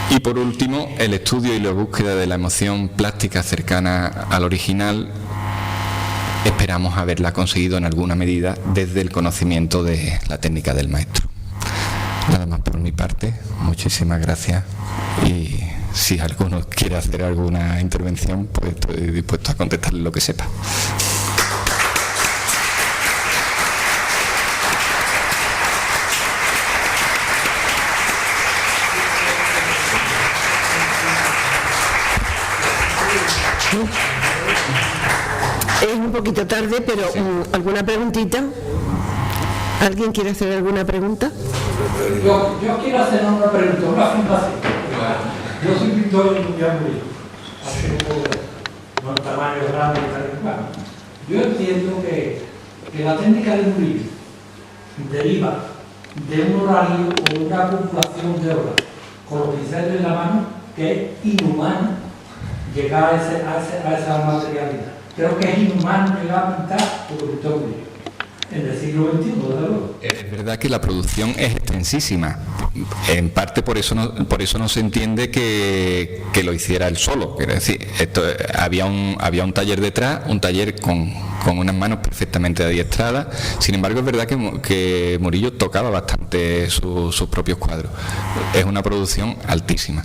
Y por último, el estudio y la búsqueda de la emoción plástica cercana al original, esperamos haberla conseguido en alguna medida desde el conocimiento de la técnica del maestro. Nada más por mi parte, muchísimas gracias, y si alguno quiere hacer alguna intervención, pues estoy dispuesto a contestarle lo que sepa. Es un poquito tarde, pero sí. ¿Alguna preguntita? ¿Alguien quiere hacer alguna pregunta? Yo quiero hacer una pregunta, una afirmación. Yo soy pintor en Mundial Murillo, hace un poco de un tamaño grande y tal y cual. Yo entiendo que la técnica de Murillo deriva de un horario o de una acumulación de horas con los pinceles en la mano que es inhumano llegar a esa materialidad. Creo que es inhumano llegar a pintar como pintor Murillo en el siglo XXI, desde luego. Es verdad que la producción es extensísima. En parte por eso no se entiende que lo hiciera él solo. Quiero decir, había un taller detrás, un taller con unas manos perfectamente adiestradas. Sin embargo, es verdad que Murillo tocaba bastante sus propios cuadros. Es una producción altísima.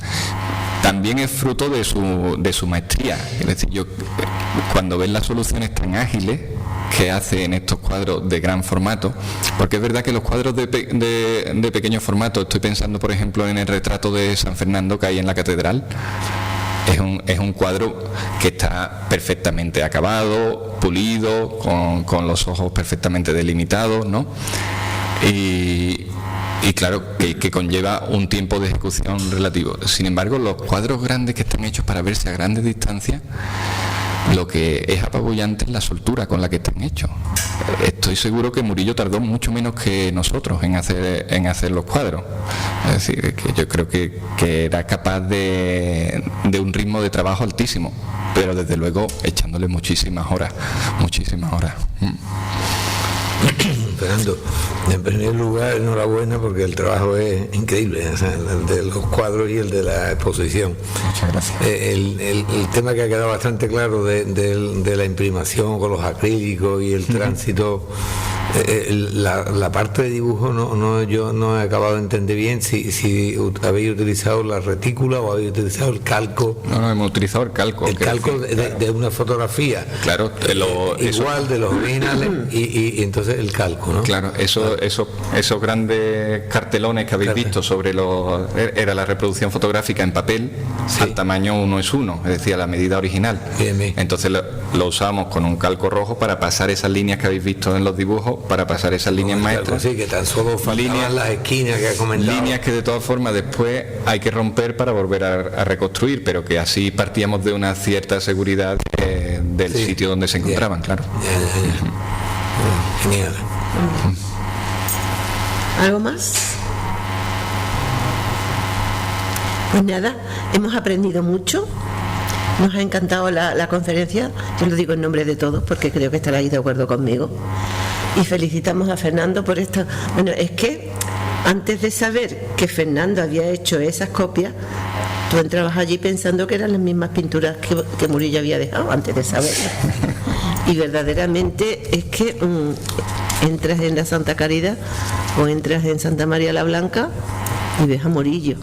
También es fruto de su maestría. Es decir, cuando ves las soluciones tan ágiles que hace en estos cuadros de gran formato, porque es verdad que los cuadros de pequeño formato, estoy pensando por ejemplo en el retrato de San Fernando que hay en la catedral, es un cuadro que está perfectamente acabado, pulido, con los ojos perfectamente delimitados, ¿no? Y claro, que conlleva un tiempo de ejecución relativo. Sin embargo, los cuadros grandes que están hechos para verse a grandes distancias, lo que es apabullante es la soltura con la que están hechos. Estoy seguro que Murillo tardó mucho menos que nosotros en hacer los cuadros. Es decir, que yo creo que era capaz de un ritmo de trabajo altísimo, pero desde luego echándole muchísimas horas. Fernando, en primer lugar, enhorabuena porque el trabajo es increíble, o sea, el de los cuadros y el de la exposición. Muchas gracias. El tema que ha quedado bastante claro de la imprimación con los acrílicos y el tránsito, la parte de dibujo yo no he acabado de entender bien si habéis utilizado la retícula o habéis utilizado el calco. No, hemos utilizado el calco. El calco de una fotografía. Claro, igual de los originales y entonces el calco, ¿no? Claro, esos grandes cartelones que habéis visto sobre era la reproducción fotográfica en papel, sí, al tamaño 1:1, es decir, a la medida original. Bien. Entonces lo usamos con un calco rojo para pasar esas líneas que habéis visto en los dibujos, para pasar esas líneas maestras. Sí, que tan solo faltaban las esquinas que ha comentado. Líneas que de todas formas después hay que romper para volver a reconstruir, pero que así partíamos de una cierta seguridad del sitio donde se encontraban, claro. Genial. ¿Algo más? Pues nada, hemos aprendido mucho. Nos ha encantado la conferencia. Yo lo digo en nombre de todos porque creo que estaréis de acuerdo conmigo. Y felicitamos a Fernando por esto. Bueno, es que antes de saber que Fernando había hecho esas copias, tú entrabas allí pensando que eran las mismas pinturas que Murillo había dejado antes de saberlo. Y verdaderamente es que entras en la Santa Caridad o entras en Santa María la Blanca y deja Morillo.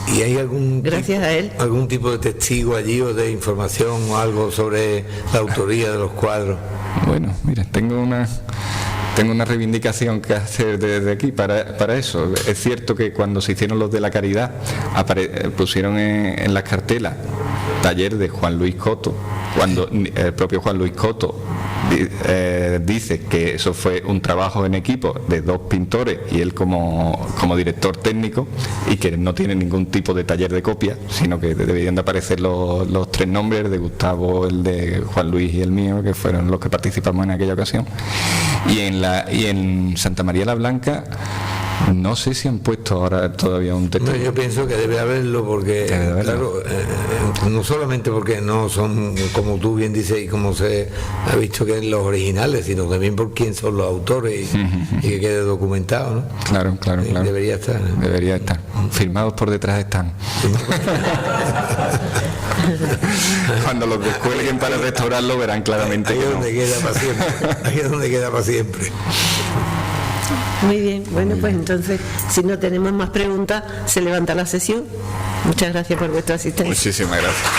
¿Y hay gracias a él algún tipo de testigo allí o de información o algo sobre la autoría de los cuadros? Bueno, mira, tengo una reivindicación que hacer desde aquí para eso. Es cierto que cuando se hicieron los de la Caridad pusieron en las cartelas taller de Juan Luis Coto, cuando el propio Juan Luis Coto dice que eso fue un trabajo en equipo de 2 pintores y él como director técnico, y que no tiene ningún tipo de taller de copia, sino que deberían de aparecer los 3 nombres, el de Gustavo, el de Juan Luis y el mío, que fueron los que participamos en aquella ocasión. Y en Santa María la Blanca no sé si han puesto ahora todavía un texto. No, yo pienso que debe haberlo, porque claro, no solamente porque no son, como tú bien dices, y como se ha visto que en los originales, sino también por quién son los autores y que quede documentado, ¿no? Claro. Debería estar, ¿no? Debería estar. Firmados por detrás están. Cuando los descuelguen para restaurarlo verán claramente ahí que donde queda para siempre. Ahí es donde queda para siempre. Muy bien, bueno, pues entonces, si no tenemos más preguntas, se levanta la sesión. Muchas gracias por vuestra asistencia. Muchísimas gracias.